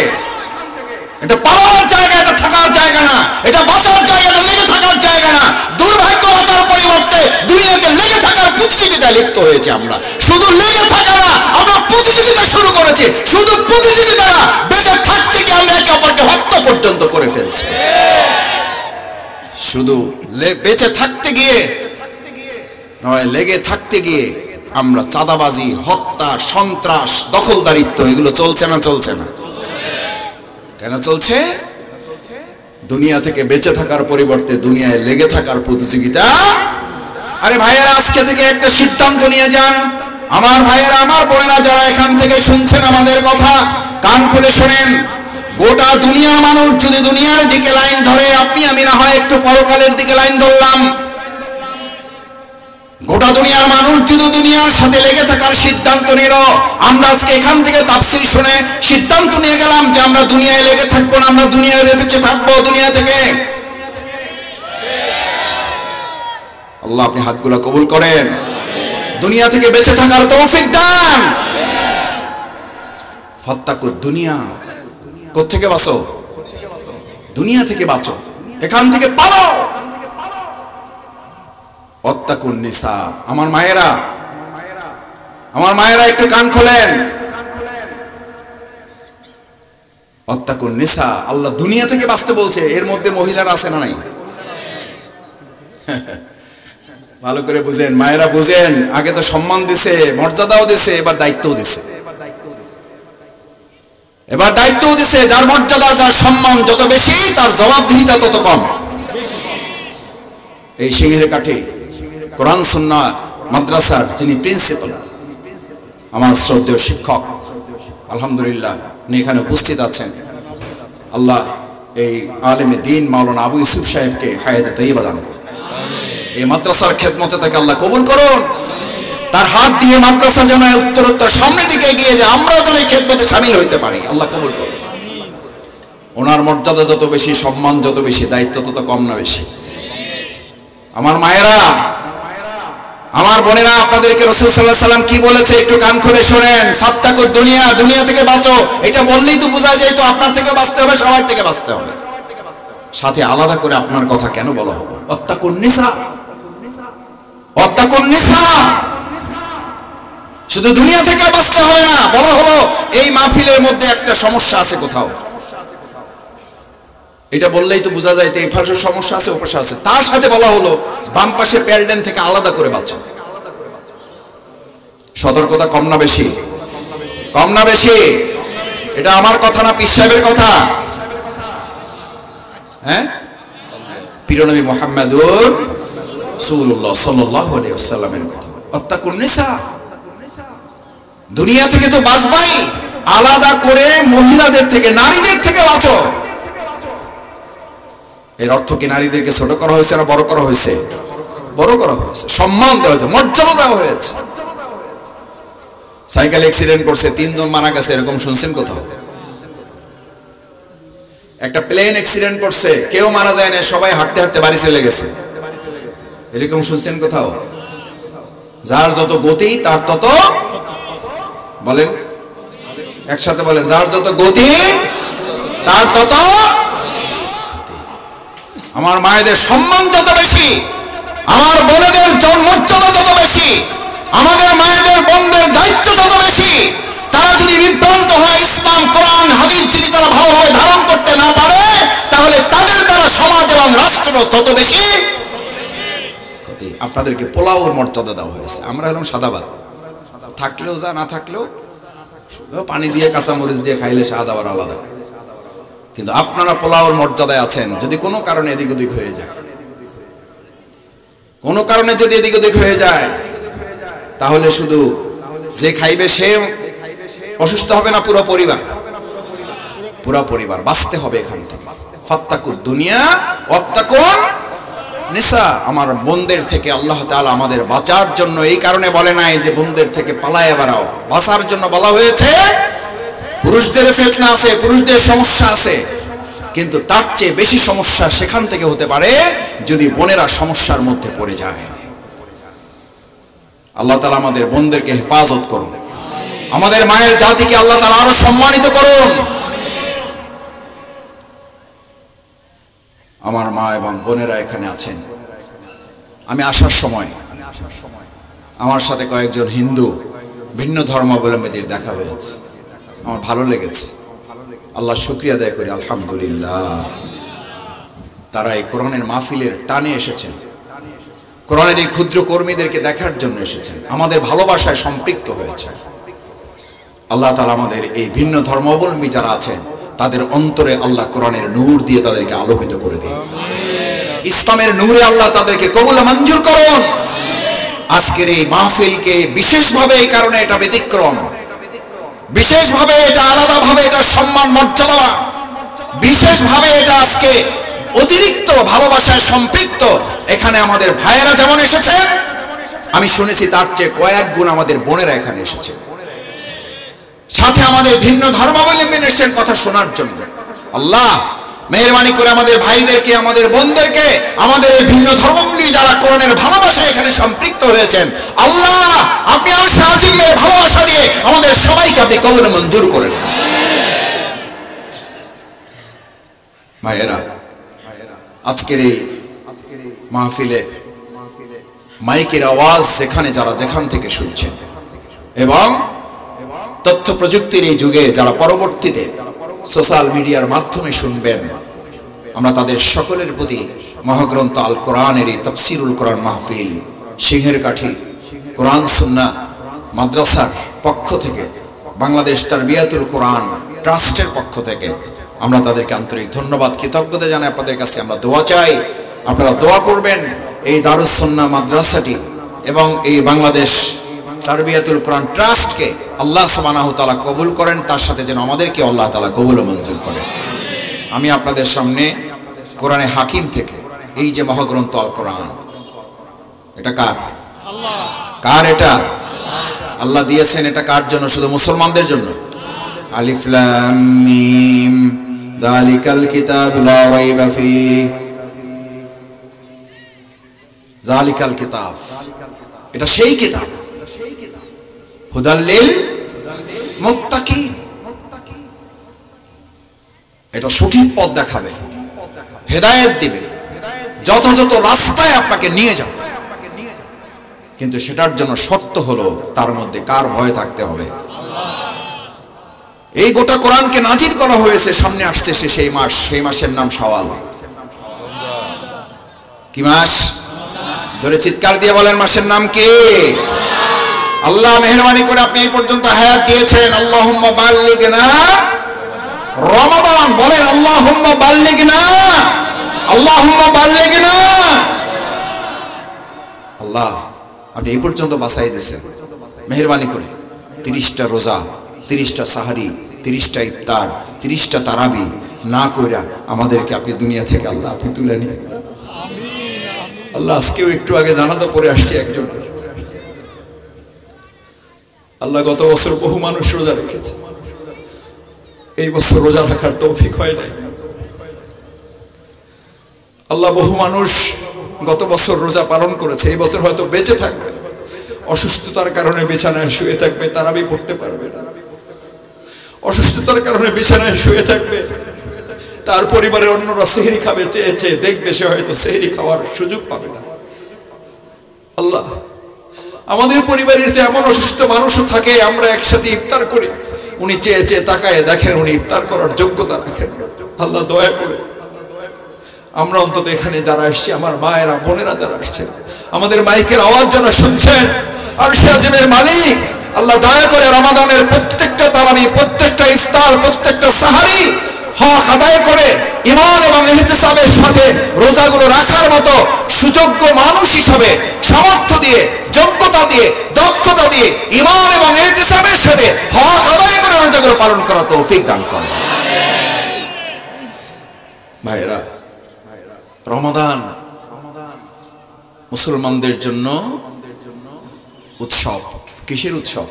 এটা পালানোর জায়গা, এটা থাকার জায়গা না, এটা বাঁচার জায়গা, এটা লেগে থাকার জায়গা না। দুর্ভাগ্য বাঁচার পরিবর্তে দুনিয়াতে লেগে থাকার প্রতিযোগিতায় লিপ্ত হয়েছে আমরা। শুধু লেগে থাকা না, আমরা প্রতিযোগিতা শুরু করেছি। শুধু প্রতিযোগিতা না, বেঁচে থাকতে গিয়ে আমরা একে অপরকে হত্যা পর্যন্ত করে ফেলছি। শুধু বেঁচে থাকতে গিয়ে নয়, লেগে থাকতে গিয়ে আমরা চাঁদাবাজি, হত্যা, সন্ত্রাস, দখলদারিত্ব এগুলো চলছে না? চলছে না? কেন চলছে? দুনিয়া থেকে বেঁচে থাকার পরিবর্তে দুনিয়ায় লেগে থাকার প্রতিযোগিতা। আরে ভাইয়েরা, আজকে থেকে একটা সিদ্ধান্ত নিয়ে যান। আমার ভাইয়েরা, আমার বোনেরা, যারা এখান থেকে শুনছেন আমাদের কথা, কান খুলে শোনেন। গোটা দুনিয়ার মানুষ যদি দুনিয়ার দিকে লাইন ধরে, আপনি আমি না হয় একটু পরকালের দিকে লাইন ধরলাম। গোটা দুনিয়ার মানুষ যদি দুনিয়ার সাথে লেগে থাকার সিদ্ধান্ত নিল, আমরা আজকে এখান থেকে তাফসীর শুনে সিদ্ধান্ত নিয়ে গেলাম যে আমরা দুনিয়ায় লেগে থাকবো না, আমরা দুনিয়ায় বেঁচে থাকবো দুনিয়া থেকে। আল্লাহ আপনি হাতগুলো কবুল করেন, দুনিয়া থেকে বেঁচে থাকার তৌফিক দেন। ফাত্তাকুদ দুনিয়া, কোত্থেকে বাঁচো? দুনিয়া থেকে বাঁচো, এখান থেকে পালাও। ওয়াত্তাকুন নিসা, আমার মায়েরা, আমার মায়েরা একটু কান খোলেন। ওয়াত্তাকুন নিসা, আল্লাহ দুনিয়া থেকে বাঁচতে বলছে। এর মধ্যে মহিলারা আছে না নাই? ভালো করে বুঝেন মায়েরা, বুঝেন। আগে তো সম্মান দিছে, মর্যাদাও দিছে, এবার দায়িত্বও দিছে। এবার দায়িত্বও দিছে। যার মর্যাদা, যার সম্মান যত বেশি, তার জবাবদিহিতা তত কম। এই সিংহের কাঠে কোরআন সুন্নাহ মাদ্রাসার যিনি প্রিন্সিপাল, আমার শ্রদ্ধেয় শিক্ষক, আলহামদুলিল্লাহ উনি এখানে উপস্থিত আছেন। আল্লাহ এই আলেমে দ্বীন মাওলানা আবু ইউসুফ সাহেবকে হায়াতে তাইয়্যিবা দান করুন। এই মাদ্রাসার খেদমতে তাকে আল্লাহ কবুল করুন। তার হাত দিয়ে মাদ্রাসা যেন উত্তরোত্তর সামনের দিকে এগিয়ে যায়, আমরাও যেন এই খেদমতে শামিল হইতে পারি। আল্লাহ কবুল করুন। ওনার মর্যাদা যত বেশি, সম্মান যত বেশি, দায়িত্ব তত কম না বেশি? আমার মায়েরা, আমার বোনেরা, আপনাদেরকে রাসূল সাল্লাল্লাহু আলাইহি সাল্লাম কি বলেছে একটু কান খুলে শোনেন। ফাত্তাকুদ দুনিয়া, দুনিয়া থেকে বাঁচো। এটা বললেই তো বোঝা যায় তো আপনার থেকে বাঁচতে হবে, সবার থেকে বাঁচতে হবে। সাথে আলাদা করে আপনার কথা কেন বলা হবে? ওয়াত্তাকুন নিসা, ওয়াত্তাকুন নিসা। শুধু দুনিয়া থেকে বাঁচতে হবে না, বলা হলো এই মাহফিলের মধ্যে একটা সমস্যা আছে কোথাও। এটা বললেই তো বোঝা যায় এই পাশে সমস্যা আছে, ও পাশে আছে। তার সাথে বলা হলো বাম পাশে প্যালডেন থেকে আলাদা করে বাঁচো। সতর্কতা কম না বেশি? কম না বেশি? এটা আমার কথা না, পীর সাহেবের কথা। হ্যাঁ, প্রিয় নবী মুহাম্মদুর রাসূলুল্লাহ সাল্লাল্লাহু আলাইহি ওয়াসাল্লামের কথা। ওয়াত্তাকুন নিসা, দুনিয়া থেকে তো বাঁচবাই, আলাদা করে মহিলাদের থেকে, নারীদের থেকে বাঁচো। এর অর্থ কি নারীদেরকে ছোট করা হয়েছে না বড় করা হয়েছে? বড় করা হয়েছে, সম্মান দেওয়া হয়েছে, মর্যাদা দেওয়া হয়েছে। সাইকেল অ্যাক্সিডেন্ট করছে, 3 জন মারা গেছে, এরকম শুনছেন কোথাও? একটা প্লেন অ্যাক্সিডেন্ট করছে, কেউ মারা যায় না, সবাই হাঁটতে হাঁটতে বাড়ি চলে গেছে, এরকম শুনছেন কোথাও? যার যত গতি তার তত, বলেন একসাথে বলেন, যার যত গতি তার তত। আমার মায়েদের সম্মান যত বেশি, আমার বোনেদের মর্যাদা যত বেশি, আমাদের মায়েদের বোনদের দায়িত্ব যত বেশি, তারা যদি বিভ্রান্ত হয়, ইসলাম কোরআন হাদিস যদি তারা ভালোভাবে ধারণ করতে না পারে, তাহলে তাদের দ্বারা সমাজ এবং রাষ্ট্র তত বেশি ক্ষতি। আপনাদেরকে পোলাওর মর্যাদা দেওয়া হয়েছে, আমরা হলাম সাদা ভাত, থাকলেও যা, না থাকলেও পানি দিয়ে কাঁচামরিচ দিয়ে খাইলে স্বাদ আবার আলাদা। কিন্তু আপনারা পোলাওর মর্যাদায় আছেন। যদি কোনো কারণে এদিক ওদিক হয়ে যায়, কোনো কারণে যদি এদিক ওদিক হয়ে যায়, তাহলে শুধু যে খাইবে সে অসুস্থ হবে না, পুরো পরিবার, পুরো পরিবার বাঁচতে হবে এখান থেকে। ফাত্তাকুদ দুনিয়া ওয়াত্তাকুন নিসা। আমার বোনদের থেকে আল্লাহ তাআলা আমাদের বাঁচার জন্য এই কারণে বলে নাই যে বোনদের থেকে পালায়ে বেড়াও, বাঁচার জন্য বলা হয়েছে। পুরুষদের ফিতনা আছে, পুরুষদের সমস্যা আছে, কিন্তু তার চেয়ে বেশি সমস্যা সেখান থেকে হতে পারে যদি বোনেরা সমস্যার মধ্যে পড়ে যায়। আল্লাহ তাআলা আমাদের বোনদেরকে হেফাজত করুন, আমাদের মায়ের জাতিকে আল্লাহ তাআলা আরো সম্মানিত করুন। আমার মা এবং বোনেরা এখানে আছেন। আমি আসার সময় আমার সাথে কয়েকজন হিন্দু ভিন্ন ধর্মাবলম্বীদের দেখা হয়েছে, আমার ভালো লেগেছে। আল্লাহ শুকরিয়া আদায় করি, আলহামদুলিল্লাহ। তারা এই কোরআনের মাহফিলের টানে এসেছেন, কোরআনের এই ক্ষুদ্র কর্মীদেরকে দেখার জন্য এসেছেন, আমাদের ভালোবাসায় সম্পৃক্ত হয়েছে। আল্লাহ তাআলা আমাদের এই ভিন্ন ধর্মাবলম্বী যারা আছেন তাদের অন্তরে আল্লাহ কোরআনের নূর দিয়ে তাদেরকে আলোকিত করে দিন। ইসলামের নূরে আল্লাহ তাদেরকে কবুল মঞ্জুর করুন। আজকের এই মাহফিলকে বিশেষভাবে এই কারণে এটা ব্যতিক্রম, বিশেষভাবে এটা আলাদাভাবে এটা সম্মান মর্যাদা, বিশেষভাবে এটা আজকে অতিরিক্ত ভালোবাসায় সম্পৃক্ত। এখানে আমাদের ভাইয়েরা যেমন এসেছেন, আমি শুনেছি তার চেয়ে কয়েক গুণ আমাদের বোনেরা এখানে এসেছে, সাথে আমাদের ভিন্ন ধর্মাবলম্বী এসেছেন কথা শোনার জন্য। আল্লাহ মেহেরবানি করে আমাদের ভাইদেরকে, আমাদের বোনদেরকে, আমাদের এই ভিন্ন ধর্মাবলম্বী যারা কোরআনের ভালোবাসা এখানে সম্পৃক্ত হয়েছেন, আল্লাহ আপনি আরশে আজিমের ভালোবাসা দিয়ে আমাদের সবাইকে আপনি কবুল মঞ্জুর করেন। ভাইয়েরা, আজকের এই মাহফিলে মাইকের আওয়াজ যেখানে যারা যেখান থেকে শুনছেন এবং তথ্য প্রযুক্তির এই যুগে যারা পরবর্তীতে সোশ্যাল মিডিয়ার মাধ্যমে শুনবেন, আমরা তাদের সকলের প্রতি মহাগ্রন্থ আল কোরআনের এই তাফসিরুল কোরআন মাহফিল সিংহের কাঠি কোরআন সুন্নাহ মাদ্রাসার পক্ষ থেকে, বাংলাদেশ তারবিয়াতুল কোরআন ট্রাস্টের পক্ষ থেকে আমরা তাদেরকে আন্তরিক ধন্যবাদ কৃতজ্ঞতা জানাই। আপনাদের কাছে আমরা দোয়া চাই, আপনারা দোয়া করবেন এই দারুস সুন্নাহ মাদ্রাসাটি এবং এই বাংলাদেশ তারবিয়াতুল কোরআন ট্রাস্টকে আল্লাহ সুবহানাহু তাআলা কবুল করেন, তার সাথে যেন আমাদেরকে আল্লাহ তাআলা কবুল ও মঞ্জুর করেন। আমি আপনাদের সামনে কোরআনে হাকিম থেকে এই যে মহাগ্রন্থ আল কোরআন, এটা কার? কার এটা? আল্লাহ দিয়েছেন। এটা কার জন্য? শুধু মুসলমানদের জন্য। আলিফ লাম মিম যালিকাল কিতাব লা রাইবা ফীহ, যালিকাল কিতাব, এটা সেই কিতাব হুদাল লিল মুত্তাকিন, এটা সঠিক পথ দেখাবে, হেদায়েত দিবে, যথাযথ রাস্তায় আপনাকে নিয়ে যাবে। কিন্তু সেটার জন্য শর্ত হলো তার মধ্যে কার ভয় থাকতে হবে? এই গোটা কোরআনকে নাজিল করা হয়েছে, সামনে আসছে সেই মাস, সেই মাসের নাম শাওয়াল। কি মাস? জোরে চিৎকার দিয়ে বলেন, মাসের নাম কি? আল্লাহ মেহেরবানি করে আপনি এই পর্যন্ত হায়াত দিয়েছেন, আল্লাহুম্মা বাল্লিগনা রমাদান। বলেন আল্লাহুম্মা বাল্লিগনা, আল্লাহুম্মা বাল্লিগনা। আল্লাহ আপনি এই পর্যন্ত বাঁচাই দিয়েছেন মেহেরবানি করে। 30টা রোজা, 30টা সাহারি, 30টা ইফতার, 30টা তারাবি না কইরা আমাদেরকে আপনি দুনিয়া থেকে আল্লাহ আপনি তুলে নিয়ে আল্লাহ আজকেও একটু আগে জানাজা পড়ে আসছে একজন। আল্লাহ গত বছর বহু মানুষ রোজা রেখেছে, এই বছর রোজা রাখার তৌফিক হয় নাই। আল্লাহ বহু মানুষ গত বছর রোজা পালন করেছে, এই বছর হয়তো বেঁচে থাকবে, অসুস্থতার কারণে বিছানায় শুয়ে থাকবে, তারাবি পড়তে পারবে না। অসুস্থতার কারণে বিছানায় শুয়ে থাকবে, তার পরিবারের অন্যরা সেহরি খাবে চেয়ে চেয়ে দেখবে, সে হয়তো সেহরি খাওয়ার সুযোগ পাবে না। আল্লাহ আমাদের পরিবারের যে এমন অসুস্থ মানুষও থাকে, আমরা একসাথে ইফতার করি, উনি চেয়ে চেয়ে তাকায় দেখেন উনি ইফতার করার যোগ্যতা রাখেন। আল্লাহ দয়া করে আমরা অন্তত এখানে যারা এসছি, আমার মায়েরা বোনেরা যারা আসছেন, আমাদের মাইকের আওয়াজ যারা শুনছেন, আরশে আজিমের মালিক আল্লাহ দয়া করে রমাদানের প্রত্যেকটা তারাবি, প্রত্যেকটা ইফতার, প্রত্যেকটা সাহারি হক আদায় করে ঈমান এবং ইহতিসাবের সাথে রোজাগুলো রাখার মতো সুযোগ্য মানুষ হিসাবে সামর্থ্য দিয়ে, যোগ্যতা দিয়ে, দক্ষতা দিয়ে ঈমান এবং ইহতিসাবের সাথে হক আদায় করে রোজাগুলো পালন করার তৌফিক দান করেন। ভাইরা, রমাদান মুসলমানদের জন্য উৎসব। কিসের উৎসব?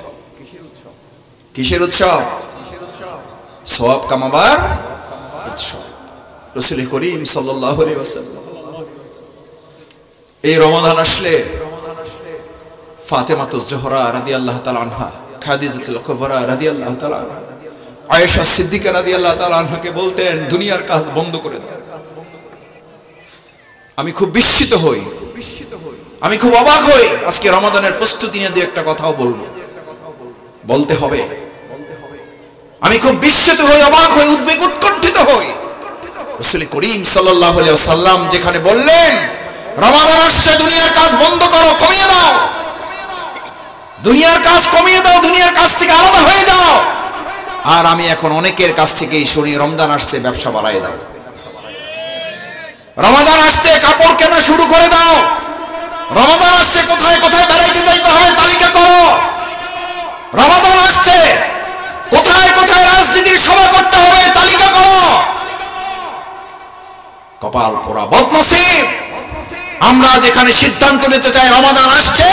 কিসের উৎসব? সওয়াব কামাবার উৎসব। রাসূল করিম সাল্লাল্লাহু আলাইহি ওয়াসাল্লাম এই রমাদান আসলে ফাতেমাতুজ জোহরা রাদিয়াল্লাহু তাআলা আনহা, খাদিজাতুল কুবরা রাদিয়াল্লাহু তাআলা আনহা, আয়েশা সিদ্দিকা রাদিয়াল্লাহু তাআলা আনহাকে বলতেন দুনিয়ার কাজ বন্ধ করে দাও। আমি খুব বিস্মিত হই, আমি খুব অবাক হই। আজকে রমাদানের প্রস্তুতি নিয়ে দুই একটা কথাও বলতে হবে। আমি খুব বিস্মিত হই, অবাক হই, উদ্বেগ উৎকণ্ঠিত হই। রাসূল করিম সাল্লাল্লাহু আলাইহি ওয়াসাল্লাম যেখানে বললেন রমাদান আসছে, দুনিয়ার কাজ বন্ধ করো, কমিয়ে দাও, দুনিয়ার কাজ কমিয়ে দাও, দুনিয়ার কাজ থেকে আলাদা হয়ে যাও। আর আমি এখন অনেকের কাছ থেকেই শুনি রমজান আসছে, ব্যবসা বাড়াই দাও, রমাদান আসছে কাপড় কেনা শুরু করে দাও, রমাদান আসছে কোথায় কোথায় বেড়াইতে যাইতে হবে তালিকা করো, রমাদান আসছে কোথায় কোথায় রাজনীতির সভা করতে হবে তালিকা করো। কপাল পোড়া বদনসিব, আমরা যেখানে সিদ্ধান্ত নিতে চাই রমাদান আসছে,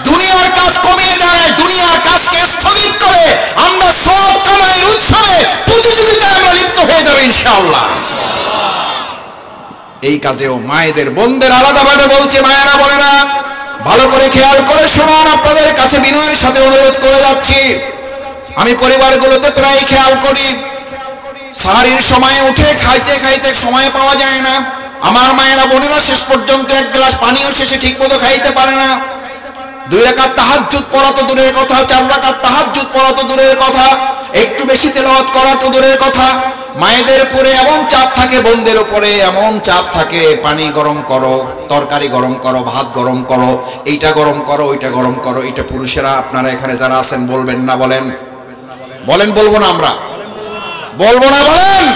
দুনিয়ার কাজ কমিয়ে দেয়, দুনিয়ার কাজকে স্থগিত করে আমরা সব কামাই উৎসবে প্রতিযোগিতায় আমরা লিপ্ত হয়ে যাবে ইনশাআল্লাহ। এই কাজেও মায়েদের বোনদের আলাদাভাবে বলছে, মায়েরা বোনেরা ভালো করে খেয়াল করে শুনুন, আপনাদের কাছে বিনয়ের সাথে অনুরোধ করে যাচ্ছি। আমি পরিবারগুলোতে প্রায় খেয়াল করি, সাহারির সময় উঠে খাইতে খাইতে সময় পাওয়া যায় না। আমার মায়েরা বোনেরা শেষ পর্যন্ত এক গ্লাস পানিও শেষে ঠিক মতো খাইতে পারে না। 2 রাকাত তাহাজ্জুদ পড়া তো দূরের কথা, 4 রাকাত তাহাজ্জুদ পড়া তো দূরের কথা, একটু বেশি তেলাওয়াত করা তো দূরের কথা। মায়েদের উপরে এমন চাপ থাকে, বোনদের উপরে এমন চাপ থাকে, পানি গরম করো, তরকারি গরম করো, ভাত গরম করো, এইটা গরম করো, ওইটা গরম করো। এটা পুরুষেরা আপনারা এখানে যারা আছেন বলবেন না? বলেন বলবো না? আমরা বলবো না? বলেন।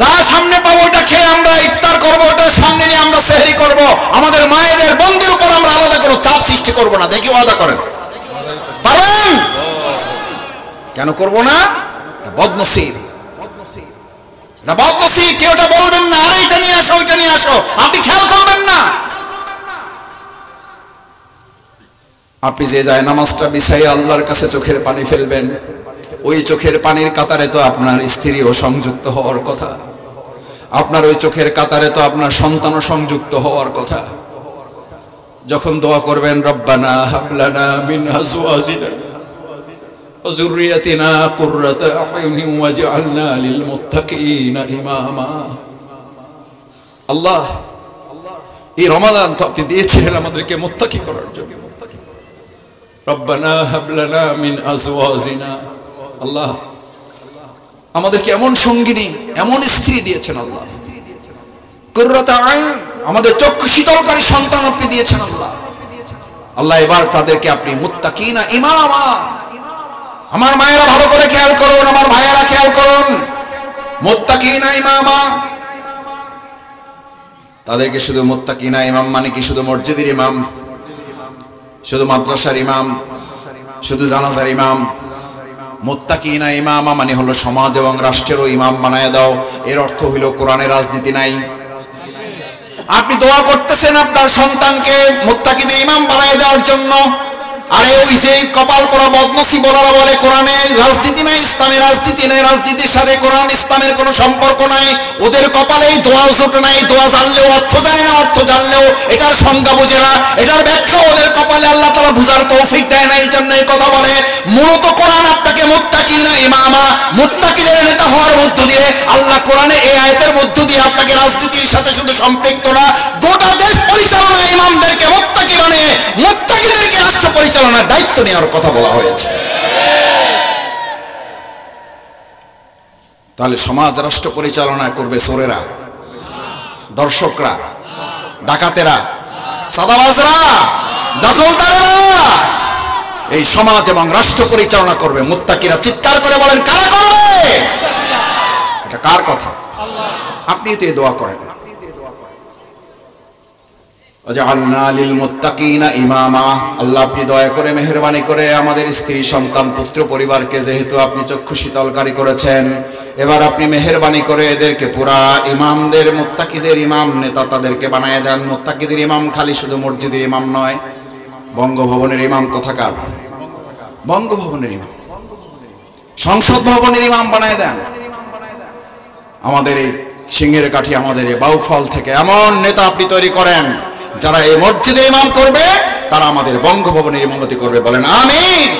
যা সামনে পাবো ওটা খেয়ে আমরা ইফতার করবো, ওটার সামনে নিয়ে আমরা সেহরি করবো। আমাদের মায়েদের বোনদের উপর আমরা আলাদা কোনো চাপ সৃষ্টি করবো না। দেখি ওয়াদা করেন, পারবেন? কেন করব না? বদনসিব, এটা বদনসিব। কেউ এটা বলবেন না, এটা নিয়ে আসো, ওইটা নিয়ে আসো, আপনি খেয়াল করবেন না। আপনি যে যায় নামাজটা বিছাই আল্লাহর কাছে চোখের পানি ফেলবেন, ওই চোখের পানির কাতারে তো আপনার স্ত্রীও সংযুক্ত হওয়ার কথা, আপনার ওই চোখের কাতারে তো আপনার সন্তানও সংযুক্ত হওয়ার কথা। যখন দোয়া করবেন রব্বানা হাবলানা মিন আজওয়াজিনা ওয়া যুররিয়াতিনা কুররাতা আ'ইউনিন ওয়াজআলনা লিল মুত্তাকিনা ইমামা। আল্লাহ, এই রমাদান তো আপনি দিয়েছিলেন আমাদেরকে মুত্তাকি করার জন্য। রব্বানা হাবলানা মিন আজওয়াজিনা, আল্লাহ আমাদেরকে এমন সঙ্গিনী, এমন স্ত্রী দিয়েছেন আল্লাহ। কুররাতা আ'ইন, আমাদের চক্ষু শীতলকারী সন্তান আপনি দিয়েছেন আল্লাহ। আল্লাহ এবার তাদেরকে আপনি মুত্তাকিনা ইমামা। আমার মায়েরা ভালো করে খেয়াল করুন, আমার ভাইয়েরা খেয়াল করুন, মুত্তাকিনা ইমামা। তাদেরকে শুধু মুত্তাকিনা ইমাম মানে কি শুধু মসজিদের ইমাম, শুধু মাদ্রাসার ইমাম, শুধু জানাজার ইমাম? মুত্তাকিনা ইমামা মানে হলো সমাজ এবং রাষ্ট্রেরও ইমাম বানায় দাও। এর অর্থ হইল কোরআনে রাজনীতি নাই। আপনি দোয়া করতেছেন আপনার সন্তানকে মুত্তাকিদের ইমাম বানায় দেওয়ার জন্য, আর এই যে কপাল পরা বদনসিব ওনারা বলে কোরআনে রাজনীতি নাই, ইসলামে রাজনীতি নাই, রাজনীতির সাথে কোরআন ইসলামের কোনো সম্পর্ক নাই। ওদের কপালে দোয়াও জোটে নাই, দোয়া জানলেও অর্থ জানে না, অর্থ জানলেও এটার সংজ্ঞা বোঝে না, এটার ব্যাখ্যা ওদের কপালে আল্লাহ তাআলা বুঝার তৌফিক দেয় না, এই জন্য এই কথা বলে। মূলত কোরআন আপনাকে মুত্তাকিনা ইমামা, মুত্তাকিদের নেতা হওয়ার মধ্য দিয়ে আল্লাহ কোরআনে এই আয়াতের মধ্য দিয়ে আপনাকে রাজনীতির সাথে শুধু সম্পৃক্ত না, গোটা দেশ পরিচালনা ইমামদেরকে মুত্তাকি বানিয়ে মুত্তাকিদেরকে রাষ্ট্র পরিচালনার দায়িত্ব নেওয়ার কথা বলা হয়েছে। তাহলে সমাজ রাষ্ট্র পরিচালনা করবে চোরেরা, দর্শকরা, ডাকাতেরা, সাদাবাজরা, দখলদারেরা। এই সমাজ এবং রাষ্ট্র পরিচালনা করবে মুত্তাকিরা। চিৎকার করে বলেন, কারা করবে? এটা কার কথা? আপনি তো এই দোয়া করেন, ওয়াজআলনা লিল মুত্তাকিনা ইমামা। আল্লাহ আপনি দয়া করে মেহেরবানি করে আমাদের স্ত্রী সন্তান পুত্র পরিবারকে যেহেতু আপনি চক্ষু শীতলকারী করেছেন, এবার আপনি মেহেরবানি করে এদেরকে পুরা ইমামদের, মুত্তাকিদের ইমাম, নেতা তাদেরকে বানায় দেন। মুত্তাকিদের ইমাম খালি শুধু মসজিদের ইমাম নয়, বঙ্গভবনের ইমাম কোথাকার? বঙ্গভবনের ইমাম, সংসদ ভবনের ইমাম বানায় দেন। আমাদের এই সিংহের কাঠি আমাদের এই বাউফল থেকে এমন নেতা আপনি তৈরি করেন যারা এই মসজিদে ইমাম করবে, তারা আমাদের বঙ্গভবনের ইমামতি করবে। বলেন আমিন।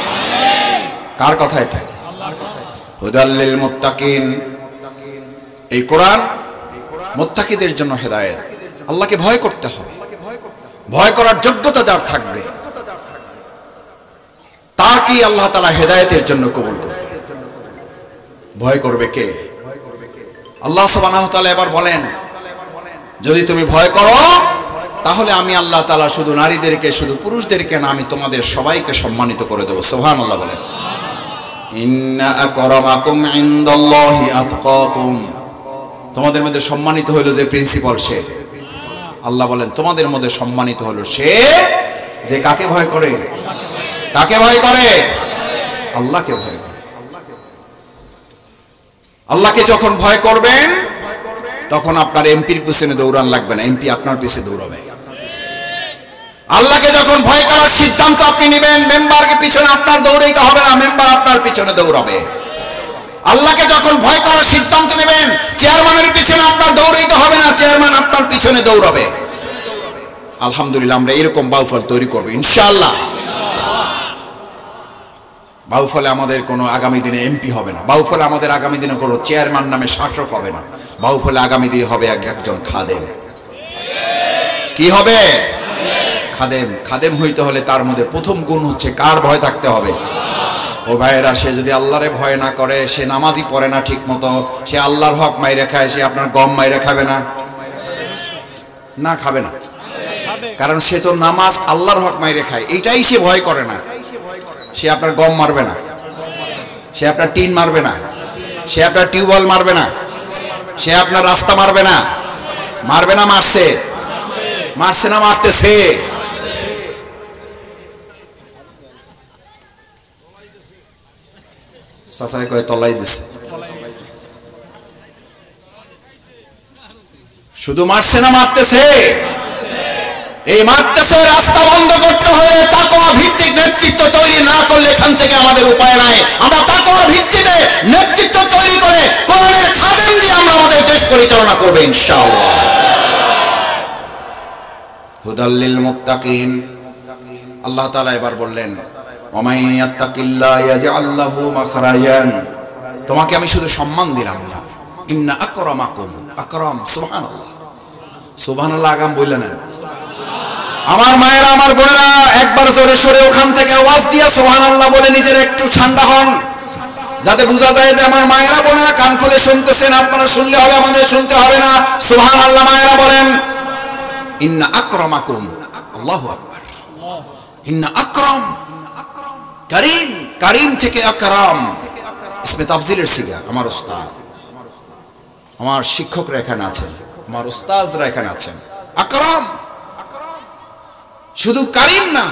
কার কথা এটা? হুদাল লিল মুত্তাকিন। এই কোরআন মুত্তাকিদের জন্য হেদায়েত। আল্লাহকে ভয় করতে হবে। ভয় করার যোগ্যতা যার থাকবে তাকে আল্লাহ তাআলা হেদায়েতের জন্য কবুল করবে। ভয় করবে কে? আল্লাহ সুবহানাহু ওয়া তাআলা এবার বলেন, যদি তুমি ভয় করো তাহলে আমি আল্লাহ তাআলা শুধু নারীদেরকে, শুধু পুরুষদেরকে না, আমি তোমাদের সবাইকে সম্মানিত করে দেব। সুবহানাল্লাহ বলেন। ইন্না আকরামাকুম ইনদাল্লাহি আতকাকুম। তোমাদের মধ্যে সম্মানিত হলো যে প্রিন্সিপাল, সে আল্লাহ বলেন তোমাদের মধ্যে সম্মানিত হলো সে যে কাকে ভয় করে? কাকে ভয় করে? আল্লাহকে ভয় করে। আল্লাহকে যখন ভয় করবেন তখন আপনার এমপির পিছনে দৌড়ান লাগবে না, এমপি আপনার পিছনে দৌড়াবে। আল্লাহকে যখন ভয় করার সিদ্ধান্ত আপনি নেবেন, মেম্বারকে পিছনে আপনার দৌড়াইতে হবে না, মেম্বার আপনার পিছনে দৌড়াবে। আল্লাহকে যখন ভয় করার সিদ্ধান্ত নেবেন, চেয়ারম্যানের পিছনে আপনার দৌড়াইতে হবে না, চেয়ারম্যান আপনার পিছনে দৌড়াবে। আলহামদুলিল্লাহ, আমরা এরকম বাউফল তৈরি করব ইনশাআল্লাহ। বাউফলে আমাদের কোনো আগামী দিনে এমপি হবে না, বাউফলে আমাদের আগামী দিনে কোনো চেয়ারম্যান নামে শাসক হবে না, বাউফলে আগামী দিনে হবে একজন খাদেম। কি হবে? খাদেম। খাদেম হইতে হলে তার মধ্যে প্রথম গুণ হচ্ছে কার ভয় থাকতে হবে? ও ভাইয়েরা, সে যদি আল্লাহরে ভয় না করে, সে নামাজই পড়ে না ঠিক মতো, সে আল্লাহর হক মাইরে খায়, সে আপনার গম মাইরে খাবে না? না, খাবে না। কারণ সে তো নামাজ আল্লাহর হক মাইরে খায়, এইটাই সে ভয় করে না। সে আপনার গম মারবে না, সে আপনার টিন মারবে না, সে আপনার টিউবওয়েল মারবে না, সে আপনার রাস্তা মারবে না। মারবে না? মারছে। মারছে না মারতেছে? চাচাই কয় তলাই দিছে। শুধু মারছে না মারতেছে? এই মারতেছে। রাস্তা বন্ধ করতে হলে তাকওয়া ভিত্তিক নেতৃত্ব তৈরি না করলে এখান থেকে আমাদের উপায় নাই। আমরা তাকওয়ার ভিত্তিতে নেতৃত্ব তৈরি করে কোরআনের খাদেম নিয়ে আমরা আমাদের দেশ পরিচালনা করব ইনশাআল্লাহ। হুদাল লিল মুত্তাকিন। আল্লাহ তাআলা এবার বললেন, ওমাই ইয়াত্তাকিল্লাহ ইয়াজআল লাহু মাখরাজান। তোমাকে আমি শুধু সম্মান দিলাম না, ইন্না আকরামাকুম। আকরাম, সুবহানাল্লাহ। সুবহানাল্লাহ আগাম বললেন। আমার মায়েরা, আমার বোনেরা, একবার জোরে সরে ওখান থেকে আওয়াজ দিয়ে সুবহানাল্লাহ বলে নিজের একটু ঠান্ডা হন, যাতে বোঝা যায় যে আমার মায়েরা বোনেরা কান খুলে শুনতেছেন। আপনারা শুনলে হবে, আমাদের শুনতে হবে না। সুবহানাল্লাহ। মায়েরা বলেন, ইন্না আকরামাকুম, আল্লাহু আকবার। ইন্না আকরাম, কারীম। কারীম থেকে আকরাম, ইসমে তাফজিলের সিগা। আমার উস্তাদ, আমার শিক্ষকরা এখানে আছেন, আমার উস্তাদরা এখানে আছেন। আকরাম শুধু কারীম না,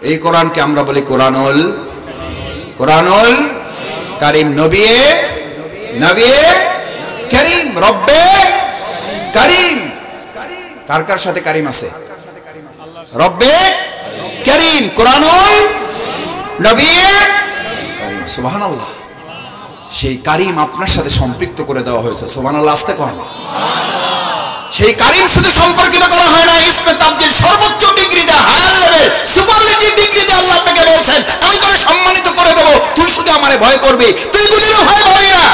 এই কোরআনকে আমরা বলি কোরআনুল কারীম। নবিয়ে কারীম, রব্বে কারীম। কার কার সাথে কারীম আছে? রব্বে কারীম, কোরআনুল নবিয়ে কারীম। সুবহানাল্লাহ। সেই কারীম আপনার সাথে সম্পৃক্ত করে দেওয়া হয়েছে। সুবহানাল্লাহ। আস্তে কর। সেই কারীম শুধু সম্পর্কিত করা হয় না, ইসমে তাফজিল সর্বোচ্চ ডিগ্রিতে, হায়ার লেভেল, সুপারলেটিভ ডিগ্রিতে আল্লাহ আপনাকে বলছেন, আমি তোকে সম্মানিত করে দেব, তুই শুধু আমারে ভয় করবি। তুই দুনিয়ার ভয় পাবি না,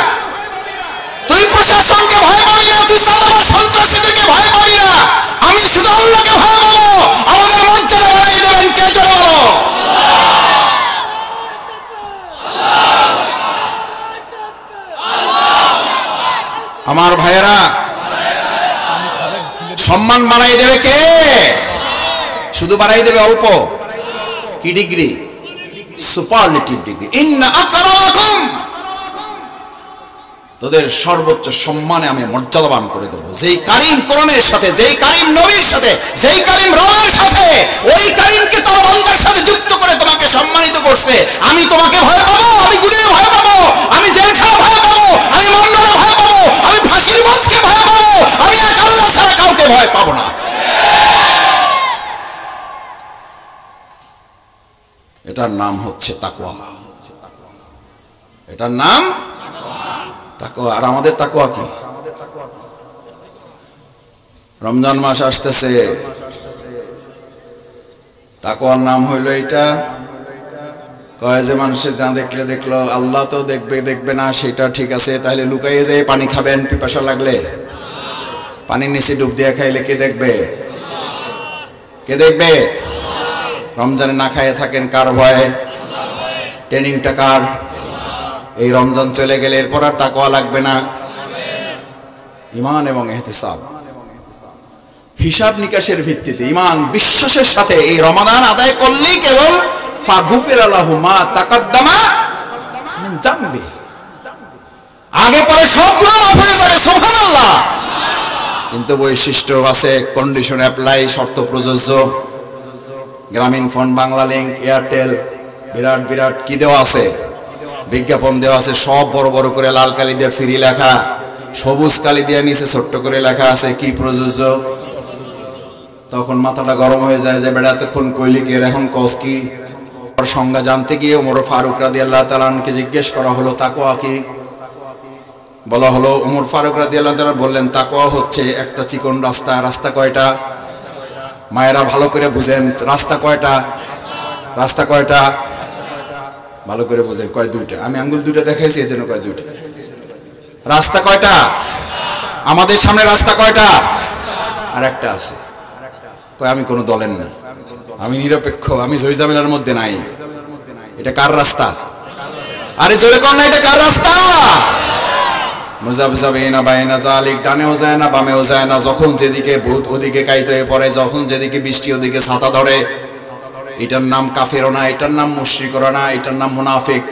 তুই প্রশাসনকে ভয় পাবি না, তুই চাঁদাবাজ সন্ত্রাসীদেরকে ভয় পাবি না। আমি শুধু আল্লাহকে ভয় পাবো। আমাদের মসজিদে বানাই দেবেন কে? জোরে বলো। আমার ভাইয়েরা, সম্মান বাড়াই দেবে কে? শুধু বাড়াই দেবে অল্প। কি ডিগ্রি? Superlative degree. ইন্না আকরামাকুম, তোদের সর্বোচ্চ সম্মানে আমি মর্যাদাবান করে দেবো। যেই কারীম কোরআনের সাথে, যেই কারীম নবীর সাথে, যেই কারীম রবের সাথে, ওই কারীমকে তোর বান্দার সাথে যুক্ত করে তোমাকে সম্মানিত করছে। আমি তোমাকে ভয় পাবো, আমি গুলির ভয় পাবো, আমি জেলখানা ভয় পাবো, আমি মামলার ভয় পাবো, আমি ফাঁসির বুদ্ধে ভয় পাবো, আমি এক আল্লাহ ছাড়া কাউকে ভয় পাবো না। এটার নাম হচ্ছে তাকওয়া। এটার নাম তাকওয়া। আর আমাদের তাকওয়া কি? রমজান মাস আসতেছে, তাকওয়ার নাম হইল এটা। কয় যে মানুষের না দেখলে দেখলো, আল্লাহ তো দেখবে না, সেটা ঠিক আছে, তাহলে লুকাইয়ে যেয়ে পানি খাবেন পিপাসা লাগলে। পানির নিচে ডুব দিয়ে খাইলে কে দেখবে? কে দেখবে? রমজানে না খাইয়ে থাকেন কার ভয়ে? ট্রেনিংটা কার? এই রমজান চলে গেলে এরপর আর তাকওয়া লাগবে না। ঈমান এবং ইহতিসাব, হিসাব নিকাশের ভিত্তিতে, ঈমান বিশ্বাসের সাথে এই রমাদান আদায় করলেই কেবল ফাগুফিরা লাহু মা তাকাদ্দামা মিন জামবি, আগে পরে সব গুনাহ মাফ হয়ে যাবে, সুবহানাল্লাহ। কিন্তু বৈশিষ্ট্য আছে, কন্ডিশন অ্যাপ্লাই, শর্ত প্রযোজ্য। গ্রামীণ ফোন, বাংলা লিংক, এয়ারটেল, বিরাট কি দেওয়া আছে? বিজ্ঞাপন দেওয়া আছে, সব বড় বড় করে লাল কালি দিয়ে ফ্রি লেখা, সবুজ কালি দিয়ে নিচে ছোট্ট করে লেখা আছে কি প্রযোজ্য। তখন মাথাটা গরম হয়ে যায় যে বেড়া এতক্ষণ কইলি কি, এখন কস কি? সংজ্ঞা জানতে গিয়ে ওমর ফারুক রাদিয়াল্লাহু তাআলা আনহুকে জিজ্ঞেস করা হলো তাকওয়া কি? বলা হলো, ওমর ফারুক রাদিয়াল্লাহু তাআলা বললেন তাকওয়া হচ্ছে একটা চিকন রাস্তা। রাস্তা কয়টা? মায়েরা ভালো করে বুঝেন, রাস্তা কয়টা? রাস্তা কয়টা? ভালো করে বুঝেন, কয় দুইটা। আমি আঙ্গুল দুইটা দেখাইছি, এই জন্য কয় দুইটা। রাস্তা কয়টা? আমাদের সামনে রাস্তা কয়টা? আর একটা আছে। কয় আমি কোনো দলের না, আমি নিরপেক্ষ, আমি জয়জামিলার মধ্যে নাই। এটা কার রাস্তা? আরে জোরে কর না, এটা কার রাস্তা? মুযাবযাবিনা বাইনা যালিক, ডানেও যায় না বামেও যায় না, যখন যেদিকে ভূত ওদিকে কাইতে হয়ে পড়ে, যখন যেদিকে বৃষ্টি ওদিকে ছাতা ধরে। এটার নাম কাফেরও না, এটার নাম মুশরিকও না, এটার নাম মুনাফিক।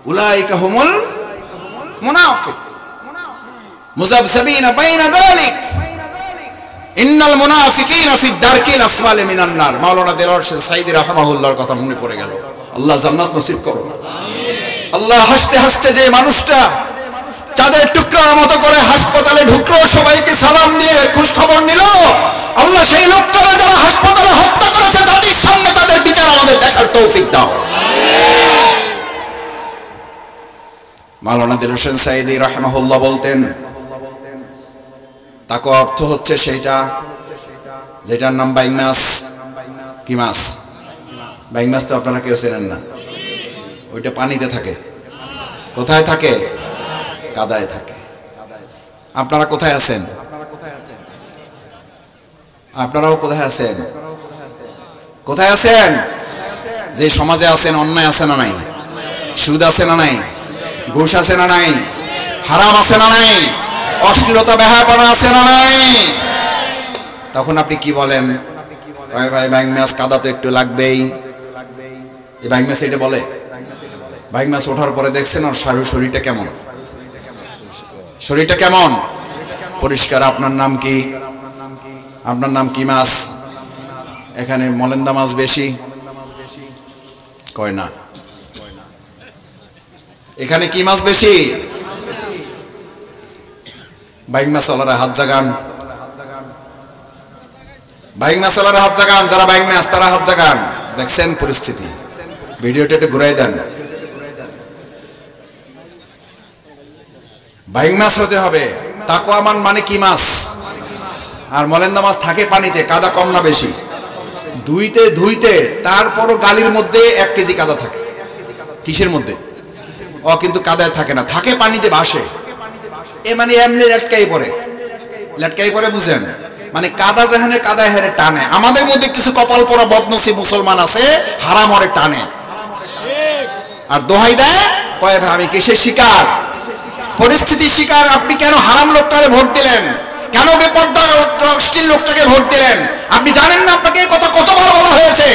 উলাইকা হুমুল মুনাফিক। মুযাবযাবিনা বাইনা যালিক ইন্নাল মুনাফিকিনা ফি দারকিল আসফালি মিনান নার। মাওলানা দেলোয়ার হোসেন সাঈদী রাহিমাহুল্লাহর কথা মনে পড়ে গেল। আল্লাহ জান্নাত নসিব করুন। আল্লাহ হাসতে হাসতে যে মানুষটা চাঁদের টুকরার মতো করে হাসপাতালে ঢুকলো, সবাইকে সালাম দিয়ে খোঁজ খবর নিল, আল্লাহ সেই লোকটারা যারা হাসপাতালে হত্যা করেছে জাতির সামনে তাদের বিচার আমাদের দেখার তৌফিক দাও। মাওলানা দেলোয়ার হোসেন সাঈদী রাহিমাহুল্লাহ বলতেন, তাকওয়া অর্থ হচ্ছে সেইটা যেটার নাম বাইং মাছ। কি মাছ? বাইং মাছ তো আপনারা কেউ চেনেন না। ওইটা পানিতে থাকে। কোথায় থাকে? কাদায় থাকে। আপনারা কোথায় আছেন? আপনারাও কোথায় আছেন? কোথায় আছেন? যে সমাজে আছেন, অন্যায় আছে না নাই? সুদ আছে না নাই? ঘুষ আছে না নাই? হারাম আছে না নাই? অশ্লীলতা বেহায়াপনা আছে না নাই? তখন আপনি কি বলেন? ভাই বাইং মাছ, কাদা তো একটু লাগবেই। এই বাইং মাছ এটা বলে। বাইং মাছ ওঠার পরে দেখছেন ওর শরীরটা কেমন? শরীরটা কেমন? পরিষ্কার। আপনার নাম কি? আপনার নাম কি মাছ? এখানে মলেন্দা মাছ বেশি কয় না। এখানে কি মাছ বেশি? বাইং মাছ ওলারা হাত জাগান। বাইং মাছ ওলারা হাত জাগান। যারা বাইং মাছ তারা হাত জাগান। দেখছেন পরিস্থিতি? ভিডিওটা একটু ঘুরাই দেন। বাইং মাছ হতে হবে। তাকওয়া মানে কি মাছ? আর মলেন্দা মাছ থাকে পানিতে, কাদা কম না বেশি? ধুইতে তারপরও গালির মধ্যে 1 কেজি কাদা থাকে। কিসের মধ্যে? কিন্তু কাদায় থাকে না, থাকে পানিতে ভাসে। মানে এমনি লেটকাই পরে বুঝেন? মানে কাদা যেখানে কাদায় হেরে টানে। আমাদের মধ্যে কিছু কপাল পরা বদনসিব মুসলমান আছে, হারাম ওরে টানে আর দোহাই দেয়, কয় ভাই আমি কিসের শিকার? পরিস্থিতির শিকার। আপনি কেন হারাম লোকটাকে ভোট দিলেন? কেন বেপরদা অশ্লীল লোকটাকে ভোট দিলেন? আপনি জানেন না আপনাকে এই কথা কতবার বলা হয়েছে?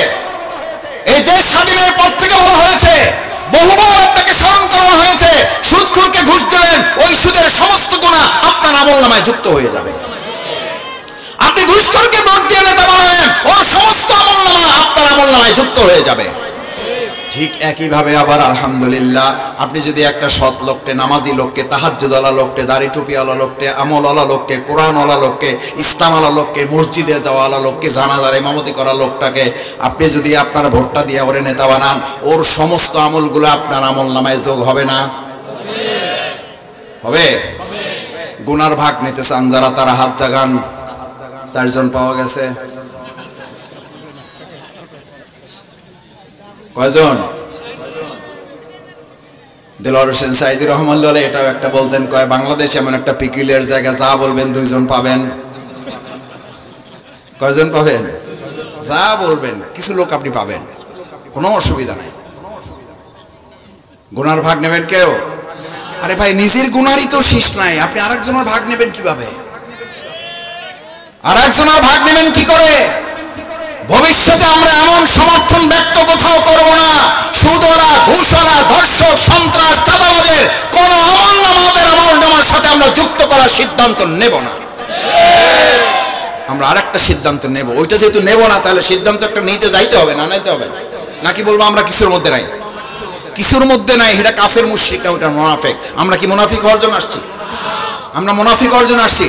এই দেশ স্বাধীনের পর থেকে বলা হয়েছে, বহুবার আপনাকে স্মরণ করানো হয়েছে, সুদখোরকে ঘুষ দেবেন, ওই সুদের সমস্ত গুনাহ আপনার আমলনামায় যুক্ত হয়ে যাবে। আপনি ঘুষখোরকে ভোট দিয়ে নেতা বানাবেন, ওর সমস্ত আমলনামা আপনার আমলনামায় যুক্ত হয়ে যাবে। ঠিক একইভাবে আবার আলহামদুলিল্লাহ, আপনি যদি একটা সৎ লোককে, নামাজি লোককে, তাহাজ্জুদওয়ালা লোককে, দাড়ি টুপিওয়ালা লোককে, আমলওয়ালা লোককে, কোরআনওয়ালা লোককে, ইসলামওয়ালা লোককে, মসজিদে যাওয়ালা লোককে, জানাজার ইমামতি করা লোকটাকে আপনি যদি আপনার ভোটটা দিয়ে ওরে নেতা বানান, ওর সমস্ত আমলগুলো আপনার আমলনামায় যোগ হবে না? হবে। গুনার ভাগ নিতে চান যারা, তারা হাত জাগান।
4 জন পাওয়া গেছে। কয়জন? দেলোয়ার হোসেন সাইদি রহমানুল্লাহ এটাও একটা বলতেন, কয় বাংলাদেশ এমন একটা পিকুলিয়ার জায়গা, যা বলবেন 2 জন পাবেন। কয়জন পাবেন? যা বলবেন কিছু লোক আপনি পাবেন, কোনো অসুবিধা নাই। গুনার ভাগ নেবেন কেউ? আরে ভাই, নিজের গুনারই তো শেষ নাই, আপনি আরেকজনের ভাগ নেবেন কিভাবে? আরেকজনের ভাগ নেবেন কি করে? ভবিষ্যতে আমরা এমন সমর্থন ব্যক্ত কোথাও করব না, সুদরা, ঘুষরা, ধর্ষক, সন্ত্রাস, চাঁদাবাজের কোন আমল নামার সাথে আমরা যুক্ত করার সিদ্ধান্ত নেব না। আমরা আরেকটা সিদ্ধান্ত নেব, ওইটা যেহেতু নেব না, তাহলে সিদ্ধান্ত একটা নিতে যাইতে হবে না, নাইতে হবে না। নাকি বলবো আমরা কিছুর মধ্যে নাই? কিছুর মধ্যে নাই, এটা কাফের মুশরিক না, ওটা মুনাফিক। আমরা কি মুনাফিক হওয়ার জন্য আসছি? আমরা মুনাফিক হওয়ার জন্য আসছি?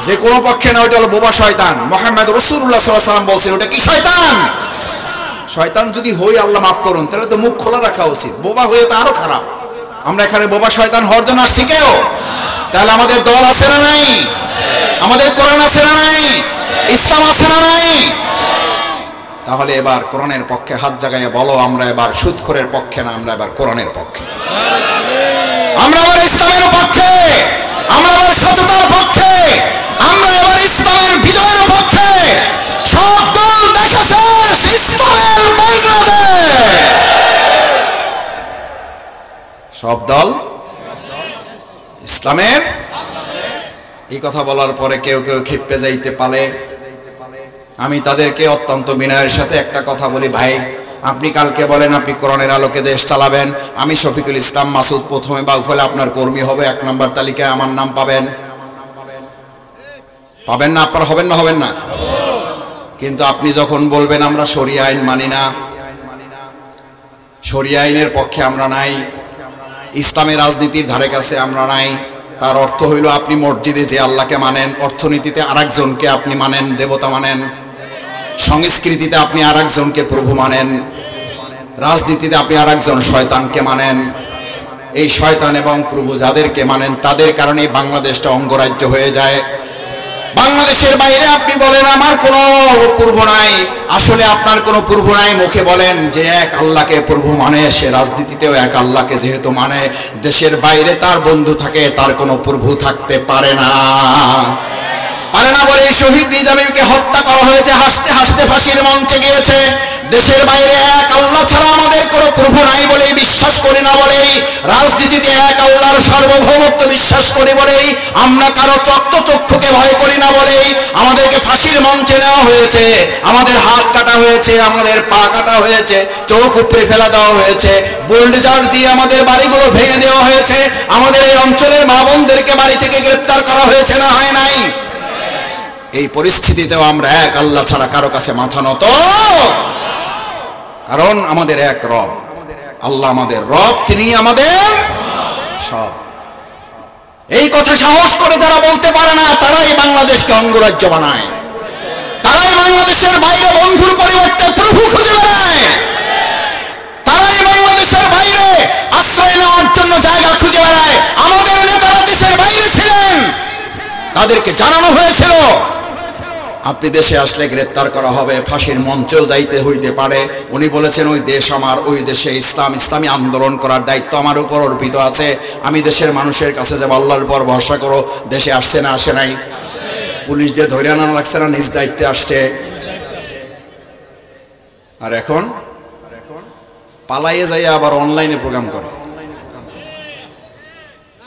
যে কোনো পক্ষে না, ওইটা হলো বোবা শয়তান। মুহাম্মদ রাসূলুল্লাহ সাল্লাল্লাহু আলাইহি ওয়াসাল্লাম বলছেন ওটা কি শয়তান। শয়তান যদি হই, আল্লাহ মাফ করুন, তাহলে তো মুখ খোলা রাখা উচিত। বোবা হয়ে তো আরো খারাপ। আমরা এখানে বোবা শয়তান হওয়ার জন্য আসছি কেউ? তাহলে আমাদের দল আছে না নাই? আমাদের কোরআন আছে না নাই? ইসলাম আছে না নাই? তাহলে এবার কোরআনের পক্ষে হাত জাগাইয়া বলো, আমরা এবার সুদখোরের পক্ষে না, আমরা এবার কোরআনের পক্ষে, আমরা এবার ইসলামের পক্ষে, আমরা এবার সততার পক্ষে, আমরা এবার ইসলামের বিজয়ের পক্ষে। সব দল দেখা শেষ, ইসলামের বাংলাদেশ। সব দল ইসলামের। এই কথা বলার পরে কেউ কেউ ক্ষিপ্তে যাইতে পারে। আমি তাদেরকে অত্যন্ত বিনয়ের সাথে একটা কথা বলি, ভাই আপনি কালকে বলেন আপনি কোরআনের আলোকে দেশ চালাবেন, আমি শফিকুল ইসলাম মাসুদ প্রথমে বাউফলে আপনার কর্মী হবে, 1 নম্বর তালিকায় আমার নাম পাবেন। পাবেন না? আপনারা হবেন না? হবেন না? কিন্তু আপনি যখন বলবেন আমরা শরিয়া আইন মানি না, শরিয়া আইনের পক্ষে আমরা নাই, ইসলামের রাজনীতির ধারে কাছে আমরা নাই, তার অর্থ হইল আপনি মসজিদে যে আল্লাহকে মানেন, অর্থনীতিতে আরেকজনকে আপনি মানেন দেবতা মানেন, সংস্কৃতিতে আপনি আরেকজনকে প্রভু মানেন, রাজনীতিতে আপনি আরেকজন শয়তানকে মানেন। এই শয়তান এবং প্রভু যাদেরকে মানেন, তাদের কারণে বাংলাদেশটা অঙ্গরাজ্য হয়ে যায়। বাংলাদেশের বাইরে আপনি বলেন আমার কোনো প্রভু নাই, আসলে আপনার কোনো প্রভু নাই। মুখে বলেন যে এক আল্লাহকে প্রভু মানে, সে রাজনীতিতেও এক আল্লাহকে যেহেতু মানে, দেশের বাইরে তার বন্ধু থাকে, তার কোনো প্রভু থাকতে পারে না। পারে না বলে শহীদ নিজামীকে হত্যা করা হয়েছে, হাসতে হাসতে ফাঁসির মঞ্চে গিয়েছে। দেশের বাইরে এক আল্লাহ ছাড়া আমাদের কোনো প্রভু নাই বলেই, বিশ্বাস করি না বলেই, রাজনীতিতে এক আল্লাহর সার্বভৌমত্ব বিশ্বাস করি বলেই, আমরা কারো রক্তচক্ষুকে ভয় করি না বলেই আমাদেরকে ফাঁসির মঞ্চে নেওয়া হয়েছে, আমাদের হাত কাটা হয়েছে, আমাদের পা কাটা হয়েছে, চোখ উপড়ে ফেলা দেওয়া হয়েছে, বুলডোজার দিয়ে আমাদের বাড়িগুলো ভেঙে দেওয়া হয়েছে, আমাদের এই অঞ্চলের মা বোনদেরকে বাড়ি থেকে গ্রেফতার করা হয়েছে না হয় নাই? এই পরিস্থিতিতেও আমরা এক আল্লাহ ছাড়া কারো কাছে মাথা নত, কারণ আমাদের এক রব, আল্লাহ আমাদের রব, তিনি আমাদের সব। এই কথা সাহস করে যারা বলতে পারে না, তারাই বাংলাদেশকে অঙ্গরাজ্য বানায়, তারাই বাংলাদেশের বাইরে বন্ধুর পরিবর্তে প্রভু খুঁজে বেড়ায়, তারাই বাংলাদেশের বাইরে আশ্রয় নেওয়ার জন্য জায়গা খুঁজে বেড়ায়। আমাদের নেতারা দেশের বাইরে ছিলেন, তাদেরকে জানানো হয়েছিল আপনি দেশে আসলে গ্রেপ্তার করা হবে, ফাঁসির মঞ্চেও যাইতে হইতে পারে। উনি বলেছেন ওই দেশ আমার, ওই দেশে ইসলামী আন্দোলন করার দায়িত্ব আমার উপর অর্পিত আছে। আমি দেশের মানুষের কাছে যাব, আল্লাহর উপর ভরসা করো। দেশে আসছে না? আসে নাই? পুলিশ দিয়ে ধরে আনা লাগছে না? নিজ দায়িত্বে আসছে। আর এখন পালাইয়ে যাইয়া আবার অনলাইনে প্রোগ্রাম করে,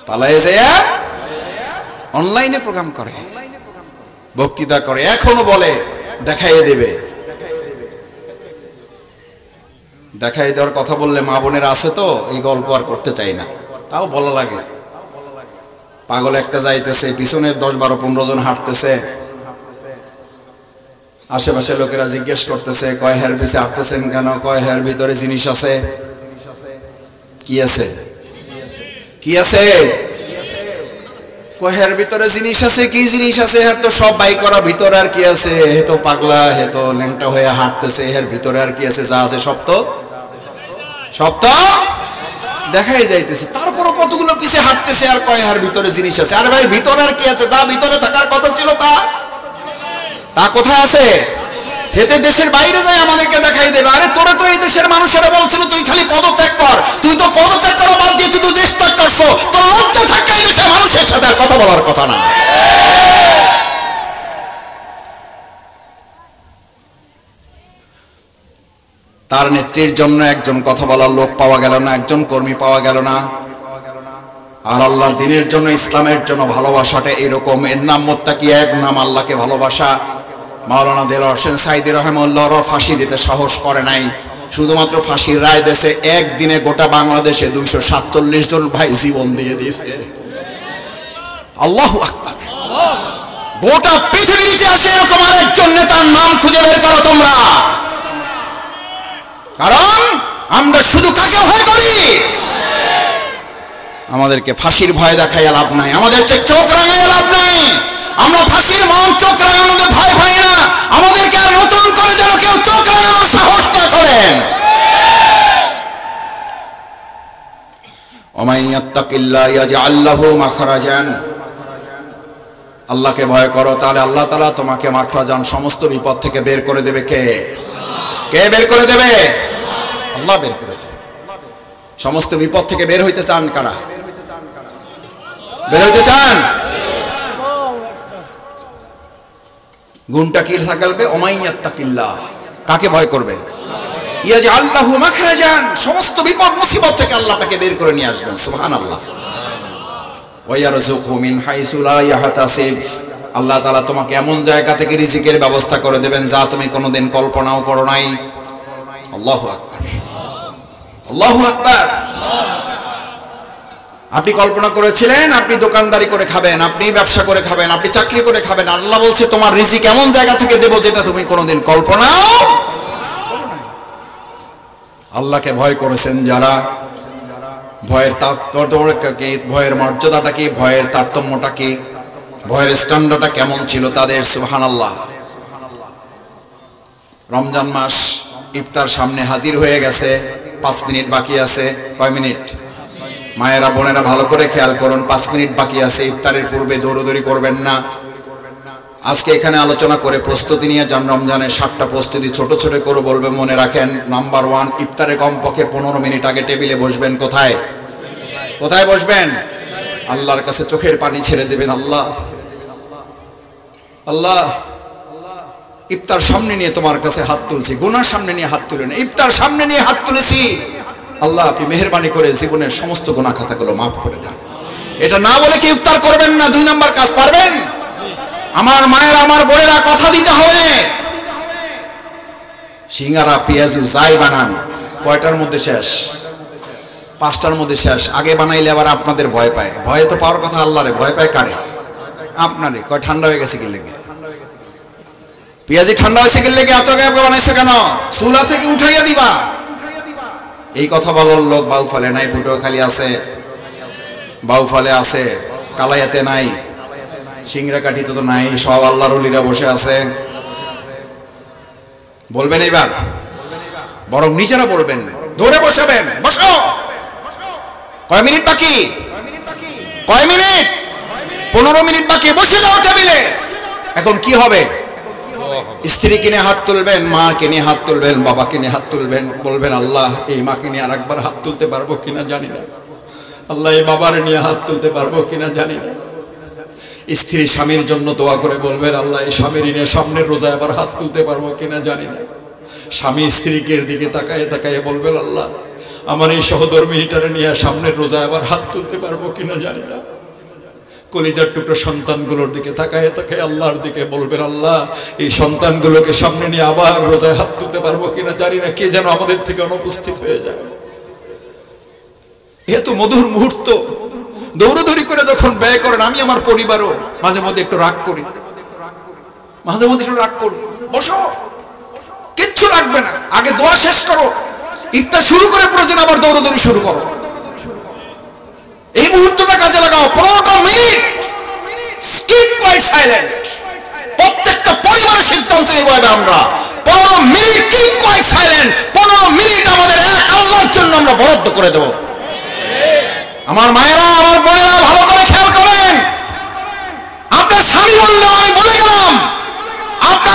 পালাইয়ে যাইয়া অনলাইনে প্রোগ্রাম করে, বক্তৃতা করে, এখনো বলে দেখাইয়ে দেবে। দেখাই দেওয়ার কথা বললে মা বোনেরা আছে তো, এই গল্প আর করতে চাই না, তাও বলা লাগে। পাগল একটা যাইতেছে, পিছনে 10-12-15 জন হাঁটতেছে, আশেপাশে লোকেরা জিজ্ঞেস করতেছে কয় হের পিছে হাঁটতেছেন কেন? কয় হের ভিতরে জিনিস আছে। কি আছে? কি আছে? কয় হের ভিতরে জিনিস আছে। কি জিনিস আছে? হের তো সব বাই করা, ভিতরে আর কি আছে? হে তো পাগলা, হে তো ল্যাংটা হয়ে হাঁটতেছে, হের ভিতরে আর কি আছে? যা আছে সব তো দেখাই যাইতেছে। তারপরও কতগুলো পিছে হাঁটতেছে আর কয় হের ভিতরে জিনিস আছে। আরে ভাই, ভিতরে আর কি আছে? যা ভিতরে থাকার কথা ছিল তা তা কোথায় আছে? হেতে দেশের বাইরে যায় আমাদেরকে দেখাই দেবে, আরে তোরা তো এই দেশের মানুষেরা বলছিল তুই খালি পদত্যাগ কর, তুই তো পদত্যাগ করা বাদ দিয়ে তুই তো দেশ ত্যাগ করছো, তো লজ্জা থাকলে দেশের মানুষের সাথে আর কথা বলার কথা না। তার নেত্রীর জন্য একজন কথা বলার লোক পাওয়া গেল না, একজন কর্মী পাওয়া গেল না। আর আল্লাহর দ্বীনের জন্য, ইসলামের জন্য ভালোবাসাটা এরকম, এর নাম মুত্তাকিয়া, এর নাম আল্লাহকে ভালোবাসা। মাওলানা দেলোয়ার হোসেন সাঈদী রাহিমাহুল্লাহর ফাঁসি দিতে সাহস করে নাই, শুধুমাত্র ফাঁসির রায় দেশে একদিনে গোটা বাংলাদেশে 247 জন ভাই জীবন দিয়ে দিয়েছে। আল্লাহু আকবার। গোটা পৃথিবীর ইতিহাসে এরকম আরেকজন নেতার নাম খুঁজে বের করো তোমরা। কারণ আমরা শুধু কাকে ভয় করি? আমাদেরকে ফাঁসির ভয় দেখায় লাভ নাই, আমাদেরকে চোখ রাঙায় লাভ নাই। আমরা ফাঁসির চোখ রাঙানোতে ভয় পাই না, আমাদেরকে আর নতুন করে যেন কেউ চোখ রাঙানোর সাহস না করেন। ওয়া মান ইয়াত্তাকিল্লাহ ইয়াজআল লাহু মাখরাজান। আল্লাহকে ভয় করো, তাহলে আল্লাহ তাআলা তোমাকে মাখরাজান, সমস্ত বিপদ থেকে বের করে দেবে। কে বের করে দেবে? আল্লাহ বের করে দেবে। সমস্ত বিপদ থেকে বের হইতে চান কারা? বের হইতে চান? গুণটা কি থাকবে? ওয়া মান ইয়াত্তাকিল্লাহ, কাকে ভয় করবেন? ইয়াজআল লাহু মাখরাজান, সমস্ত বিপদ মুসিবত থেকে আল্লাহ আপনাকে বের করে নিয়ে আসবেন। সুবহানাল্লাহ। ওয়া ইয়ারযুকহু মিন হাইসু লা ইয়াহতাসিব, আল্লাহ তাআলা তোমাকে এমন জায়গা থেকে রিজিকের ব্যবস্থা করে দেবেন যা তুমি কোনোদিন কল্পনাও করো নাই। আল্লাহু আকবার, আল্লাহু আকবার। আপনি কল্পনা করেছিলেন আপনি দোকানদারি করে খাবেন, আপনি ব্যবসা করে খাবেন, আপনি চাকরি করে খাবেন, আল্লাহ বলছে তোমার রিজিক এমন জায়গা থেকে দেব যেটা তুমি কোনোদিন কল্পনাও। আল্লাহকে ভয় করেছেন যারা, ভয়ের তাৎপর্য কি, ভয়ের মর্যাদাটা কি, ভয়ের তারতম্যটা কি, ভয়ের স্ট্যান্ডার্ডটা কেমন ছিল তাদের। সুবহানাল্লাহ। রমজান মাস ইফতার সামনে হাজির হয়ে গেছে, 5 মিনিট বাকি আছে। কয় মিনিট? মায়েরা বোনেরা ভালো করে খেয়াল করুন, 5 মিনিট বাকি আছে। ইফতারের পূর্বে দৌড়দৌড়ি করবেন না। আজকে এখানে আলোচনা করে প্রস্তুতি নিয়ে যান, রমজানের 7টা প্রস্তুতি ছোট ছোট করে বলবে, মনে রাখেন। নাম্বার 1, ইফতারে কমপক্ষে 15 মিনিট আগে টেবিলে বসবেন। কোথায়? কোথায় বসবেন? আল্লাহর কাছে চোখের পানি ছেড়ে দেবেন। আল্লাহ, আল্লাহ, ইফতার সামনে নিয়ে তোমার কাছে হাত তুলছি, গুনার সামনে নিয়ে হাত তুলে না, ইফতার সামনে নিয়ে হাত তুলেছি। আল্লাহ, আপনি মেহেরবানি করে জীবনের সমস্ত গুনাহ খাতাগুলো মাফ করে দেন। এটা না বলে কি ইফতার করবেন না? 2 নাম্বার কাজ পারবেন? আমার মায়ের, আমার বোনেরা, কথা দিতে হবে। সিঙ্গারা পেঁয়াজু যাই বানান, কয়টার মধ্যে শেষ? 5টার মধ্যে শেষ। আগে বানাইলে আবার আপনাদের ভয় পায়। ভয় তো পাওয়ার কথা আল্লাহরে, ভয় পায় কারে? আপনারে। কয় ঠান্ডা হয়ে গেছে কি লেগে? পেঁয়াজি ঠান্ডা হয়েছে কি লেগে এত গ্যাপ বানাইছো কেন? চুলা থেকে উঠাইয়া দিবা। এই কথা বলার লোক বাউফলে নাই, পটুয়াখালী আছে, বাউফলে আছে, কালাইয়াতে নাই, সিংড়াকাঠিতে তো নাই, সব আল্লাহর ওলিরা বসে আছে। বলবেন এবার? বরং নিজেরা বলবেন, ধরে বসাবেন। বসো। কয় মিনিট বাকি? কয় মিনিট? 15 মিনিট বাকি। বসে যাও টেবিলে। এখন কি হবে? স্ত্রী কিনে হাত তুলবেন, মা কিনে হাত তুলবেন, বাবা কিনে হাত তুলবেন। বলবেন, আল্লাহ, এই মা কিনে আরেকবার হাত তুলতে পারবো কিনা জানি না। আল্লাহ, এই বাবার নিয়ে হাত তুলতে পারবো কিনা জানি না। স্ত্রী স্বামীর জন্য দোয়া করে বলবেন, আল্লাহ, এই স্বামীর নিয়ে সামনের রোজায় আবার হাত তুলতে পারবো কিনা জানি না। স্বামী স্ত্রীকে দিকে তাকায় তাকায় বলবেন, আল্লাহ, আমার এই সহধর্মীটারে নিয়ে সামনের রোজায় আবার হাত তুলতে পারবো কিনা জানি না। কলিজার টুকরো সন্তানগুলোর দিকে তাকায় তাকায় আল্লাহর দিকে বলবেন, আল্লাহ, এই সন্তানগুলোকে সামনে নিয়ে আবার রোজায় হাত তুলতে পারবো কিনা জানি না। কে যেন আমাদের থেকে অনুপস্থিত হয়ে যায়। এত মধুর মুহূর্ত দৌড়দৌড়ি করে যখন ব্যয় করেন, আমি আমার পরিবারও মাঝে মধ্যে একটু রাগ করি, মাঝে মধ্যে একটু রাগ করি। বসো, কিচ্ছু লাগবে না, আগে দোয়া শেষ করো, ইফতার শুরু করে প্রয়োজন আবার দৌড়দৌড়ি শুরু করো। এই মুহূর্তটা কাজে লাগাও। 15টা মিনিট স্কিপ কোয়াইট সাইলেন্ট। প্রত্যেকটা পরিবারের সিদ্ধান্ত নিব আমরা 15 minute keep quiet silent. 15 minute আমাদের এক আল্লাহর জন্য আমরা বরাদ্দ করে দেব। আমার মায়েরা, আমার বোনেরা, ভালো করে খেয়াল করেন। আপনার স্বামী বললো, আমি বলে গেলাম, আপনার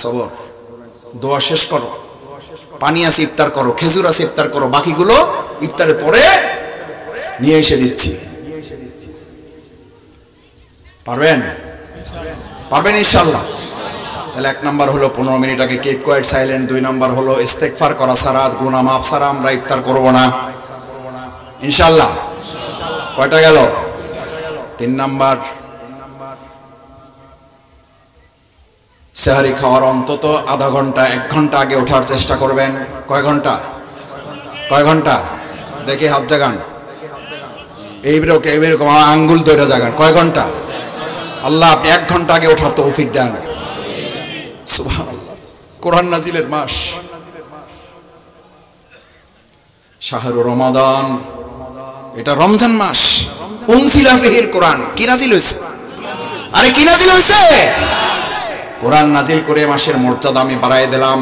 সবর, দোয়া শেষ করো, পানি আছে ইফতার করো, খেজুর আছে ইফতার করো, বাকিগুলো ইফতারের পরে নিয়ে এসে দিচ্ছি। পারবেন? পারবেন ইনশাআল্লাহ। তাহলে 1 নাম্বার হলো 15 মিনিট আগে কিপ কোয়াইট সাইলেন্ট। 2 নাম্বার হলো ইস্তেগফার করা ছাড়া, গুনাহ মাফ ছাড়া আমরা ইফতার করব না ইনশাআল্লাহ। কয়টা গেল? 3 নাম্বার, সেহরি খাওয়ার অন্তত আধা ঘন্টা 1 ঘন্টা আগে ওঠার চেষ্টা করবেন। কয় ঘন্টা? কয় ঘন্টা? দেখি হাত জাগান, এইরকম আঙ্গুল ধরে জাগান। কয় ঘন্টা? আল্লাহ আপনি 1 ঘন্টা আগে ওঠার তৌফিক দেন। সুবহানাল্লাহ। কোরআন নাজিলের মাস শাহরু রমাদান, এটা রমজান মাস। উনজিলা ফিহিল কোরআন, কি নাজিল হয়েছে? আরে কি নাজিল হয়েছে? কোরআন নাজিল করে মাসের মর্যাদা আমি বাড়াই দিলাম।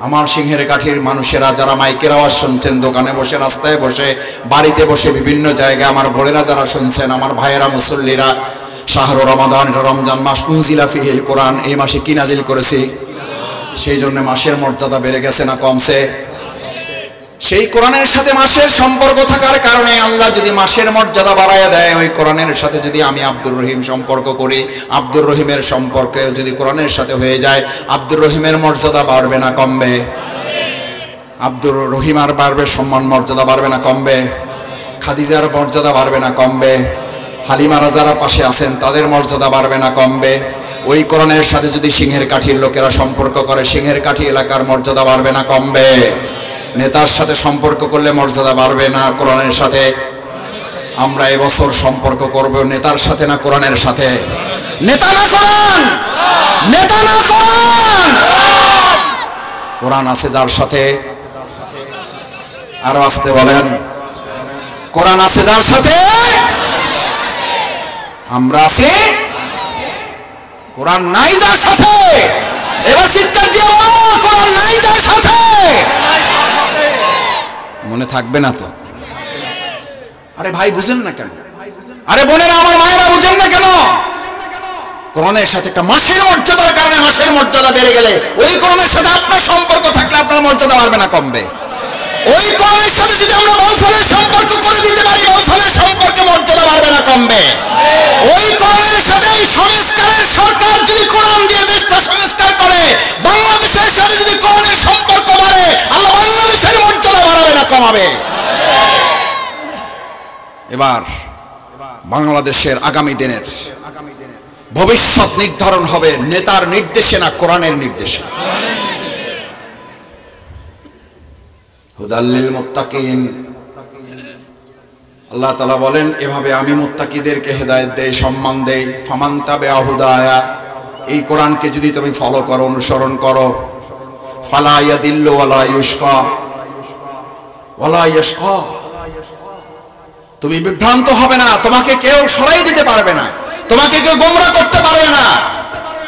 আমার সিংহের কাঠির মানুষেরা যারা মাইকের আওয়াজ শুনছেন, দোকানে বসে, রাস্তায় বসে, বাড়িতে বসে, বিভিন্ন জায়গায় আমার বোনেরা যারা শুনছেন, আমার ভাইয়েরা মুসল্লিরা, শাহরু রমাদান, এটা রমজান মাস। উনজিলা ফিহিল কোরআন, এই মাসে কি নাজিল করেছি? সেই জন্য মাসের মর্যাদা বেড়ে গেছে না কমছে? সেই কোরআনের সাথে মাসের সম্পর্ক থাকার কারণে আল্লাহ যদি মাসের মর্যাদা বাড়ায় দেয়, ওই কোরআনের সাথে যদি আমি আব্দুর রহিম সম্পর্ক করি, আব্দুর রহিমের সম্পর্কে যদি কোরআনের সাথে হয়ে যায়, আব্দুর রহিমের মর্যাদা বাড়বে না কমবে? আব্দুর রহিম আর বাড়বে, সম্মান মর্যাদা বাড়বে না কমবে? খাদিজার মর্যাদা বাড়বে না কমবে? হালিমারা যারা পাশে আছেন তাদের মর্যাদা বাড়বে না কমবে? ওই কোরআনের সাথে যদি সিংহের কাঠির লোকেরা সম্পর্ক করে, সিংহের কাঠি এলাকার মর্যাদা বাড়বে না কমবে? নেতার সাথে সম্পর্ক করলে মর্যাদা বাড়বে না কোরআনের সাথে? আমরা এবছর সম্পর্ক করব নেতার সাথে না কোরআনের সাথে? নেতা না কোরআন, নেতা না কোরআন। কোরআন আছে যার সাথে, আরো আসতে বলেন, কোরআন আছে যার সাথে, আমরা আছি। কোরআন নাই যার সাথে, এবার চিৎকার দিয়ে বলো, কোরআন নাই যার সাথে। মনে থাকবে না তো? আরে ভাই বুঝেন না কেন? আরে বোনেরা, আমার মায়েরা বুঝেন না কেন? কোরআনের সাথে একটা মাসের মর্যাদার কারণে মাসের মর্যাদা বেড়ে গেলে, ওই কোরআনের সাথে আপনার সম্পর্ক থাকলে আপনার মর্যাদা বাড়বে না কমবে? ওই কোরআনের সাথে যদি আমরা বলফলের সম্পর্ক করে দিতে পারি, বলফলের সম্পর্কে মর্যাদা বাড়বে না কমবে? ওই কোরআনের সাথে সংস্কারের সরকার যদি কোরআন দিয়ে দেশটা সংস্কার করে, বাংলাদেশের সাথে যদি কোরআনের সম্পর্ক বাড়ে, আল্লাহ বাংলাদেশের মর্যাদা বাড়াবে না কমাবে? এবার বাংলাদেশের আগামী দিনের ভবিষ্যৎ নির্ধারণ হবে নেতার নির্দেশে না কোরআনের নির্দেশে। হুদাল্লিল মুত্তাকিন, আল্লাহ তাআলা বলেন এভাবে আমি মুত্তাকিদেরকে হেদায়েত দেই, সম্মান দেই। ফামান তাবিআ হুদায়া, এই কোরআনকে যদি তুমি ফলো করো, অনুসরণ করো, ফালা ইয়াদিল্লু ওয়ালা ইউশকা ওয়ালা ইয়াশকা, তুমি বিভ্রান্ত হবে না, তোমাকে কেউ সরাই দিতে পারবে না, তোমাকে কেউ গোমরাহ করতে পারবে না,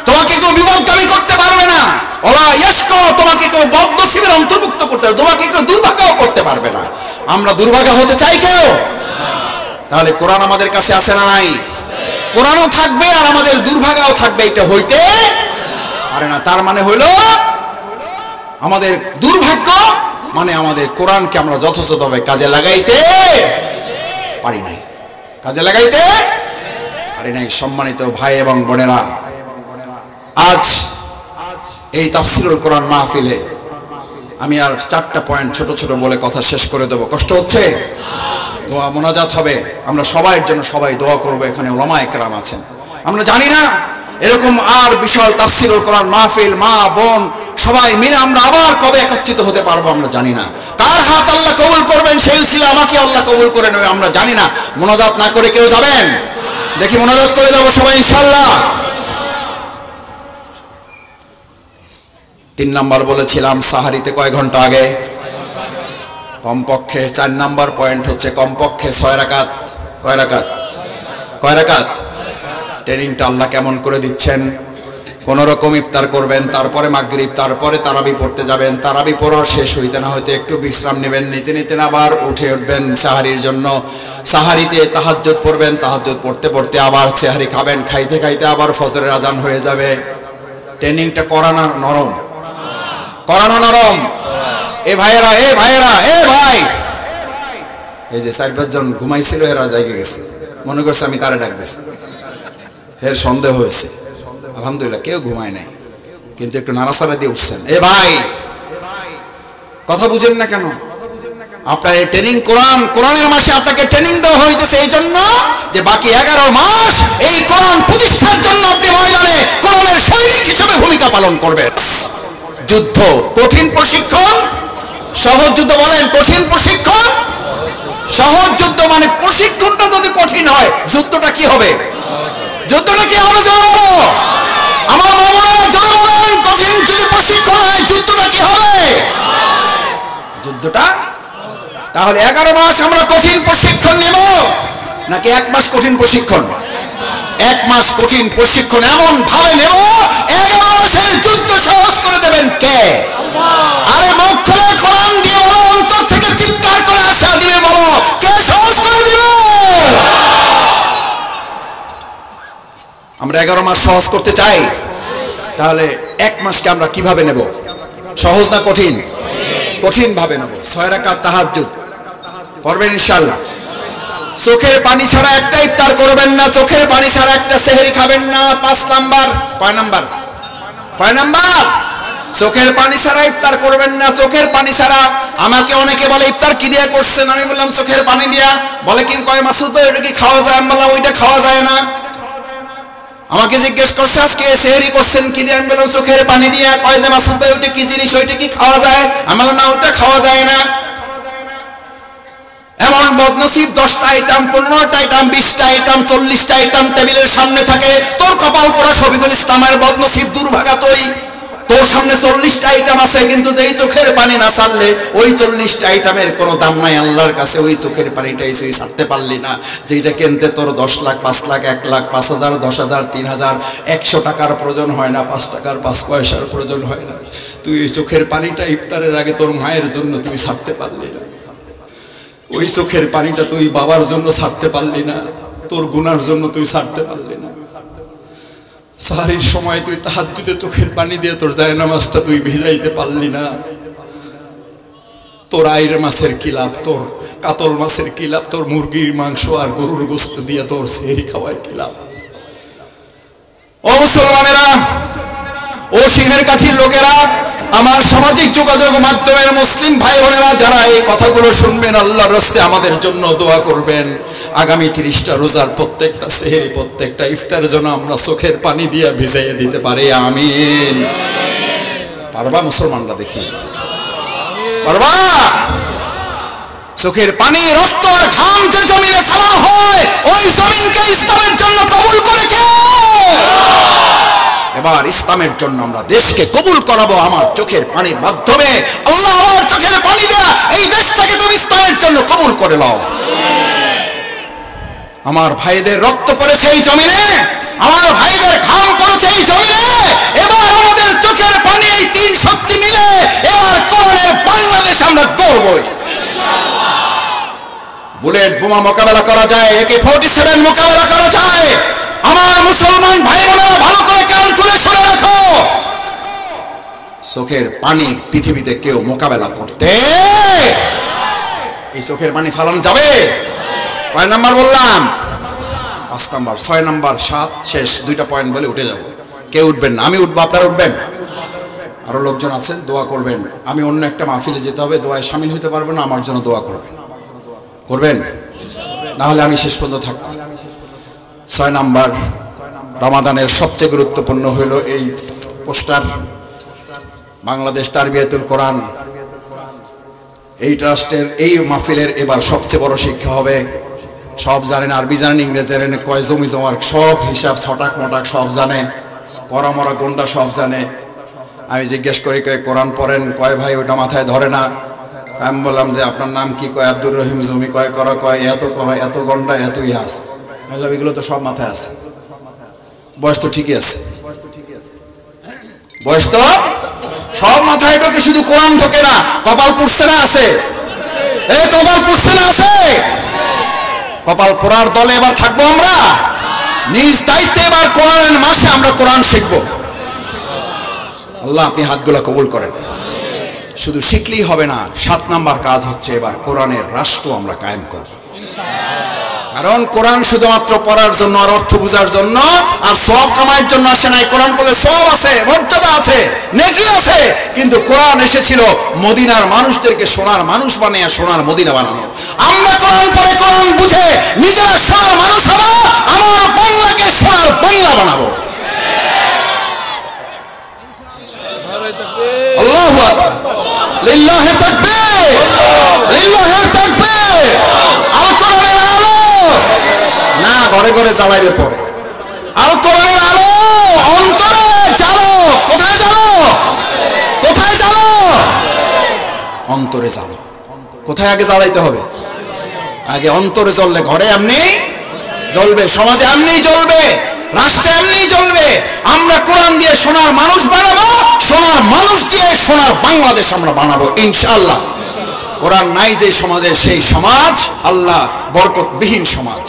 তোমাকে কেউ বিপথগামী করতে পারবে না। ওয়ালা ইয়াশকা, তোমাকে কেউ বদনসিবের অন্তর্ভুক্ত করতে পারবে, তোমাকে কেউ দুর্ভাগাও করতে পারবে না। আমরা দুর্ভাগা হতে চাই কেউ? তাহলে কোরআন আমাদের কাছে আছে না নাই? কোরআনও থাকবে আর আমাদের দুর্ভাগাও থাকবে, এটা হইতে পারে না। তার মানে হইল আমাদের দুর্ভাগ্য মানে আমাদের কোরআনকে আমরা যথাযথভাবে কাজে লাগাইতে পারি নাই, কাজে লাগাইতে পারি নাই। সম্মানিত ভাই এবং বোনেরা, আজ এই তাফসীরুল কোরআন মাহফিলে আমি আর 4টা পয়েন্ট ছোট ছোট বলে কথা শেষ করে দেব। কষ্ট হচ্ছে? দোয়া মোনাজাত হবে, আমরা সবাইয়ের জন্য সবাই দোয়া করব। এখানে উলামায়ে কেরাম আছেন, আমরা জানি না এরকম আর বিশাল তাফসীরুল কোরআন মাহফিল, মা বোন সবাই মিলে আমরা আবার কবে একত্রিত হতে পারবো আমরা জানি না। কার হাত আল্লাহ কবুল করবেন সেই উসিলা আমাকে আল্লাহ কবুল করে নেবে আমরা জানি না। মোনাজাত না করে কেউ যাবেন? দেখি মোনাজাত করে যাবো সবাই ইনশাআল্লাহ। 3 নাম্বার বলেছিলাম সাহারিতে কয় ঘন্টা আগে? কমপক্ষে। 4 নাম্বার পয়েন্ট হচ্ছে কমপক্ষে 6 রাকাত। কয় রাকাত? কয় রাকাত? ট্রেনিংটা আল্লাহ কেমন করে দিচ্ছেন। কোন রকম ইফতার করবেন, তারপরে মাগরিব, তারপরে তারাবি পড়তে যাবেন, তারাবি পড়া শেষ হইতে না হইতে একটু বিশ্রাম নেবেন, নিতে নিতে আবার উঠে উঠবেন সাহারির জন্য। সাহারিতে তাহাজ্জুদ পড়বেন, তাহাজ্জুদ পড়তে পড়তে আবার সাহারি খাবেন, খাইতে খাইতে আবার ফজরের আজান হয়ে যাবে। ট্রেনিংটা করানো নরম, করানো নরম। এ ভাইয়েরা, এ ভাইয়েরা, এ ভাই, এই যে 4-5 জন ঘুমাইছিল, এরা জায়গা গেছে, মনে করছে আমি তারে ডাক দিছি, এর সন্দেহ হয়েছে। আলহামদুলিল্লাহ কেউ ঘুমায় নাই, কিন্তু একটু নাড়াচাড়া দিয়ে উঠছেন। এ ভাই, কথা বুঝেন না কেন? আপনার এই ট্রেনিং, কোরআনের মাসে আপনাকে ট্রেনিং দেওয়া হইতেছে এই জন্য যে বাকি 11 মাস এই কোরআন প্রতিষ্ঠার জন্য আপনি ময়দানে কোরআনের সৈনিক হিসেবে ভূমিকা পালন করবেন। যুদ্ধ কঠিন প্রশিক্ষণ, সহজ যুদ্ধ বলেন কঠিন প্রশিক্ষণ। সহজ যুদ্ধ মানে প্রশিক্ষণটা যদি কঠিন হয়, যুদ্ধটা কি হবে? যুদ্ধটা কি হবে? জোরে বলো আমার মা বোনেরা, জোরে বলেন, কঠিন যদি প্রশিক্ষণ হয়, যুদ্ধটা কি হবে? যুদ্ধটা তাহলে 11 মাস আমরা কঠিন প্রশিক্ষণ নেব নাকি 1 মাস কঠিন প্রশিক্ষণ? 1 মাস কঠিন প্রশিক্ষণ এমন ভাবে নেব, 11 মাসের যুদ্ধ সহজ করে দেবেন কে? আরে মুখ খুলে কোরআন দিয়ে বলো, অন্তর থেকে চিৎকার করে আশা দিলে বলো, কে সহজ করে দিবে? আমরা 11 মাস সহজ করতে চাই, তাহলে 1 মাসকে আমরা কিভাবে নেব? সহজ না কঠিন? কঠিন ভাবে নেব। 6 রাকাত তাহাজ্জুদ পড়বেন ইনশাআল্লাহ। চোখের পানি ছাড়া একটা ইফতার করবেন না, চোখের পানি ছাড়া একটা সেহরি খাবেন না। 5 নাম্বার, কয় নাম্বার? কয় নাম্বার? চোখের পানি ছাড়া ইফতার করবেন না, চোখের পানি ছাড়া। আমাকে অনেকে বলে ইফতার কি দিয়ে করছেন? আমি বললাম চোখের পানি দিয়া। বলে কি, কয় মাসুদ ভাই ওটা কি খাওয়া যায়? আমি বললাম ওইটা খাওয়া যায় না। আমাকে জিজ্ঞেস করছে আজকে সেহরি করছেন কি দিয়ে? আমি বললাম চোখের পানি দিয়ে। কয় যে মাসুদ ভাই ওইটা কি জিনিস, ওইটা কি খাওয়া যায়? আমি বললাম না, ওইটা খাওয়া যায় না। এমন বদনসিব 10টা আইটেম, 15টা আইটেম, 20টা আইটেম, 40টা আইটেম টেবিলের সামনে থাকে, তোর কপাল পোড়া শফিকুল ইসলামের বদনসিব দুর্ভাগা তুই। তোর সামনে 40টা আইটেম আছে, কিন্তু যেই চোখের পানি না ছাড়লে ওই 40টা আইটেমের কোনো দাম নাই আল্লাহর কাছে। ওই চোখের পানিটাই তুই ছাড়তে পারলি না, যেটা কিনতে তোর 10 লাখ, 5 লাখ, 1 লাখ, 5,000, 10,000, 3,000, 100 টাকার প্রয়োজন হয় না, 5 টাকার 5 পয়সার প্রয়োজন হয় না। তুই এই চোখের পানিটা ইফতারের আগে তোর মায়ের জন্য তুই ছাড়তে পারলি না। ওই চোখের পানিটা তুই বাবার জন্য ছাড়তে পারলি না, তোর গুনার জন্য তুই ছাড়তে পারলি না। সাহারির সময় তুই তাহাজ্জুদে চোখের পানি দিয়ে তোর জায়নামাজটা তুই ভিজাইতে পারলি না। তোর আইর মাছের কি লাভ, তোর কাতল মাছের কি লাভ, তোর মুরগির মাংস আর গরুর গোশত দিয়ে তোর সেহরি খাওয়ায় কি লাভ? ও মুসলমানেরা, ও সিংহের কাঠির লোকেরা, আমার সামাজিক যোগাযোগ মাধ্যমের মুসলিম ভাই বোনেরা, যারা এই কথাগুলো শুনবেন, আল্লাহর রাস্তে আমাদের জন্য দোয়া করবেন। আগামী 30টা রোজার প্রত্যেকটা সেহরি, প্রত্যেকটা ইফতারের জন্য আমরা চোখের পানি দিয়ে ভিজাইয়ে দিতে পারি। আমিন। পারবা মুসলমানরা? দেখি পারবা? চোখের পানি, রক্ত আর ঘাম যে জমিনে ফেলানো হয়, ওই জমিনকে ইসলামের জন্য কবুল করে কে? এবার ইসলামের জন্য আমরা দেশকে কবুল করাবো আমার চোখের পানির মাধ্যমে। আল্লাহ আমার চোখের পানি দিয়া এই দেশটাকে তুমি ইসলামের জন্য কবুল করে নাও। আমার ভাইদের রক্ত পড়েছে এই জমিনে, আমার ভাইদের ঘাম পড়েছে এই জমিনে। এবার আমাদের চোখের পানি, এই 3 শক্তি মিলে এবার কোরআনের বাংলাদেশ আমরা গড়বই। বুলেট বোমা মোকাবেলা করা যায়, AK-47 মোকাবেলা করা যায়। আমার মুসলমান ভাই বোনেরা ভালো করে কান খুলে শুনে রাখো, চোখের পানি পৃথিবীতে কেউ মোকাবেলা করতে, এই চোখের পানি ফালানো যাবে? কয় নাম্বার বললাম? 5 নাম্বার, 6 নাম্বার, 7 শেষ। 2টা পয়েন্ট বলে উঠে যাব। কেউ উঠবেন না, আমি উঠবো, আপনারা উঠবেন। আরো লোকজন আছেন, দোয়া করবেন। আমি অন্য একটা মাহফিলে যেতে হবে, দোয়ায় শামিল হইতে পারবো না, আমার জন্য দোয়া করবেন। করবেন না হলে আমি শেষ পর্যন্ত থাকবো। 6 নাম্বার, রমাদানের সবচেয়ে গুরুত্বপূর্ণ হইল এই পোস্টার, বাংলাদেশ তারবিয়াতুল কোরআন। এই ট্রাস্টের এই মাহফিলের এবার সবচেয়ে বড় শিক্ষা হবে, সব জানেন, আরবি জানেন, ইংরেজি জানেন, কয় জমি জমার সব হিসাব, ছটাক মটাক সব জানে, করা মরা গন্ডা সব জানে। আমি জিজ্ঞেস করি, কয় কোরআন পড়েন? কয় ভাই ওটা মাথায় ধরে না। আমি বললাম যে আপনার নাম কি? কয় আব্দুর রহিম। জমি কয় করা? কয় এত করা, এত গন্ডা, এত ইয়ে আছে। বললাম এগুলো তো সব মাথায় আছে, বয়স তো ঠিকই আছে, বয়স তো সব মাথায় ঢোকে, শুধু কোরআন ঢোকে না। কপাল পুড়ছে না? আছে। এই কপাল পুড়ছে না? আছে। কপাল পোড়ার দলে এবার থাকবো আমরা। নিজ দায়িত্বে এবার কোরআনের মাসে আমরা কোরআন শিখবো। আল্লাহ আপনি হাতগুলো কবুল করেন। শুধু শিখলেই হবে না, 7 নাম্বার কাজ হচ্ছে এবার কোরআনের রাষ্ট্র আমরা কায়েম করব। কারণ কোরআন শুধুমাত্র পড়ার জন্য আর অর্থ বোঝার জন্য আর সওয়াব কামাইয়ের জন্য আসে নাই। কোরআন পড়লে সওয়াব আছে, মর্যাদা আছে, নেকি আছে, কিন্তু কোরআন এসেছিল মদিনার মানুষদেরকে সোনার মানুষ বানিয়ে সোনার মদিনা বানানো। আমরা কোরআন পড়ে কোরআন বুঝে নিজেরা সোনার মানুষ হব, আমার বাংলাকে সোনার বাংলা বানাবো। আল্লাহু আকবার, লিল্লাহি তাকবীর, লিল্লাহি তাকবীর। আল কোরআনের আলো না ঘরে ঘরে জ্বালাইবে পড়ে, আল কোরআনের আলো অন্তরে জ্বালো। কোথায় জ্বালো? কোথায় জ্বালো? অন্তরে জ্বালো। কোথায় আগে জ্বালাইতে হবে? আগে অন্তরে জ্বললে ঘরে এমনি জ্বলবে, সমাজে এমনি জ্বলবে, রাষ্ট্রে এমনি জ্বলবে। আমরা কোরআন দিয়ে সোনার মানুষ বানাবো, সোনার মানুষ দিয়ে সোনার বাংলাদেশ আমরা বানাবো ইনশাআল্লাহ। কোরআন নাই যে সমাজে, সেই সমাজ আল্লাহ বরকতবিহীন সমাজ।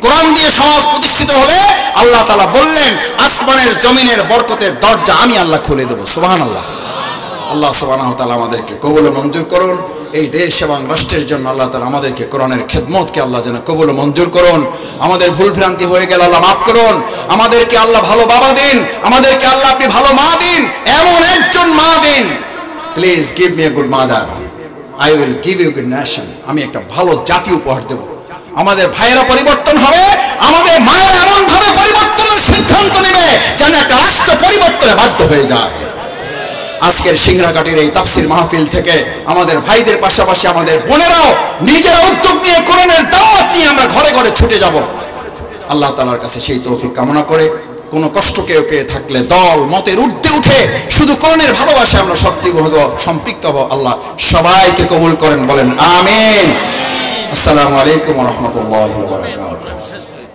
কোরআন দিয়ে সমাজ প্রতিষ্ঠিত হলে আল্লাহ তাআলা বললেন আসমানের জমিনের বরকতের দরজা আমি আল্লাহ খুলে দেবো। সুবহানাল্লাহ। আল্লাহ সুবহানাহু ওয়া তাআলা আমাদেরকে কবুল ও মঞ্জুর করুন। এই দেশ এবং রাষ্ট্রের জন্য আল্লাহ তাআলা আমাদেরকে কোরআনের খেদমতকে আল্লাহ যেন কবুল ও মঞ্জুর করুন। আমাদের ভুল ভ্রান্তি হয়ে গেলে আল্লাহ মাফ করুন। আমাদেরকে আল্লাহ ভালো বাবা দিন, আমাদেরকে আল্লাহ আপনি ভালো মা দিন, এমন একজন মা দিন। Please give me a good mother, I will give you good nation. আমি একটা ভালো জাতি উপহার দেব। আমাদের ভাইয়েরা পরিবর্তন হবে, আমাদের মায়েরা এমন ভাবে পরিবর্তনের সিদ্ধান্ত নেবে যেন একটা রাষ্ট্র পরিবর্তনে বাধ্য হয়ে যায়। আজকের সিংড়াঘাটের এই তাফসীর মাহফিল থেকে আমাদের ভাইদের পাশাপাশি আমাদের বোনেরাও নিজেরা উদ্যোগ নিয়ে কোরআনের দাওয়াত নিয়ে আমরা ঘরে ঘরে ছুটে যাব। আল্লাহ তাআলার কাছে সেই তৌফিক কামনা করে কোনো কষ্ট কেউ পেয়ে থাকলে দল মতের ঊর্ধ্বে উঠে শুধু কোরআনের ভালোবাসায় আমরা সম্পৃক্ত হব। আল্লাহ সবাইকে কবুল করেন, বলেন আমিন। আসসালামু আলাইকুম ওয়া রাহমাতুল্লাহি ওয়া বারাকাতুহু।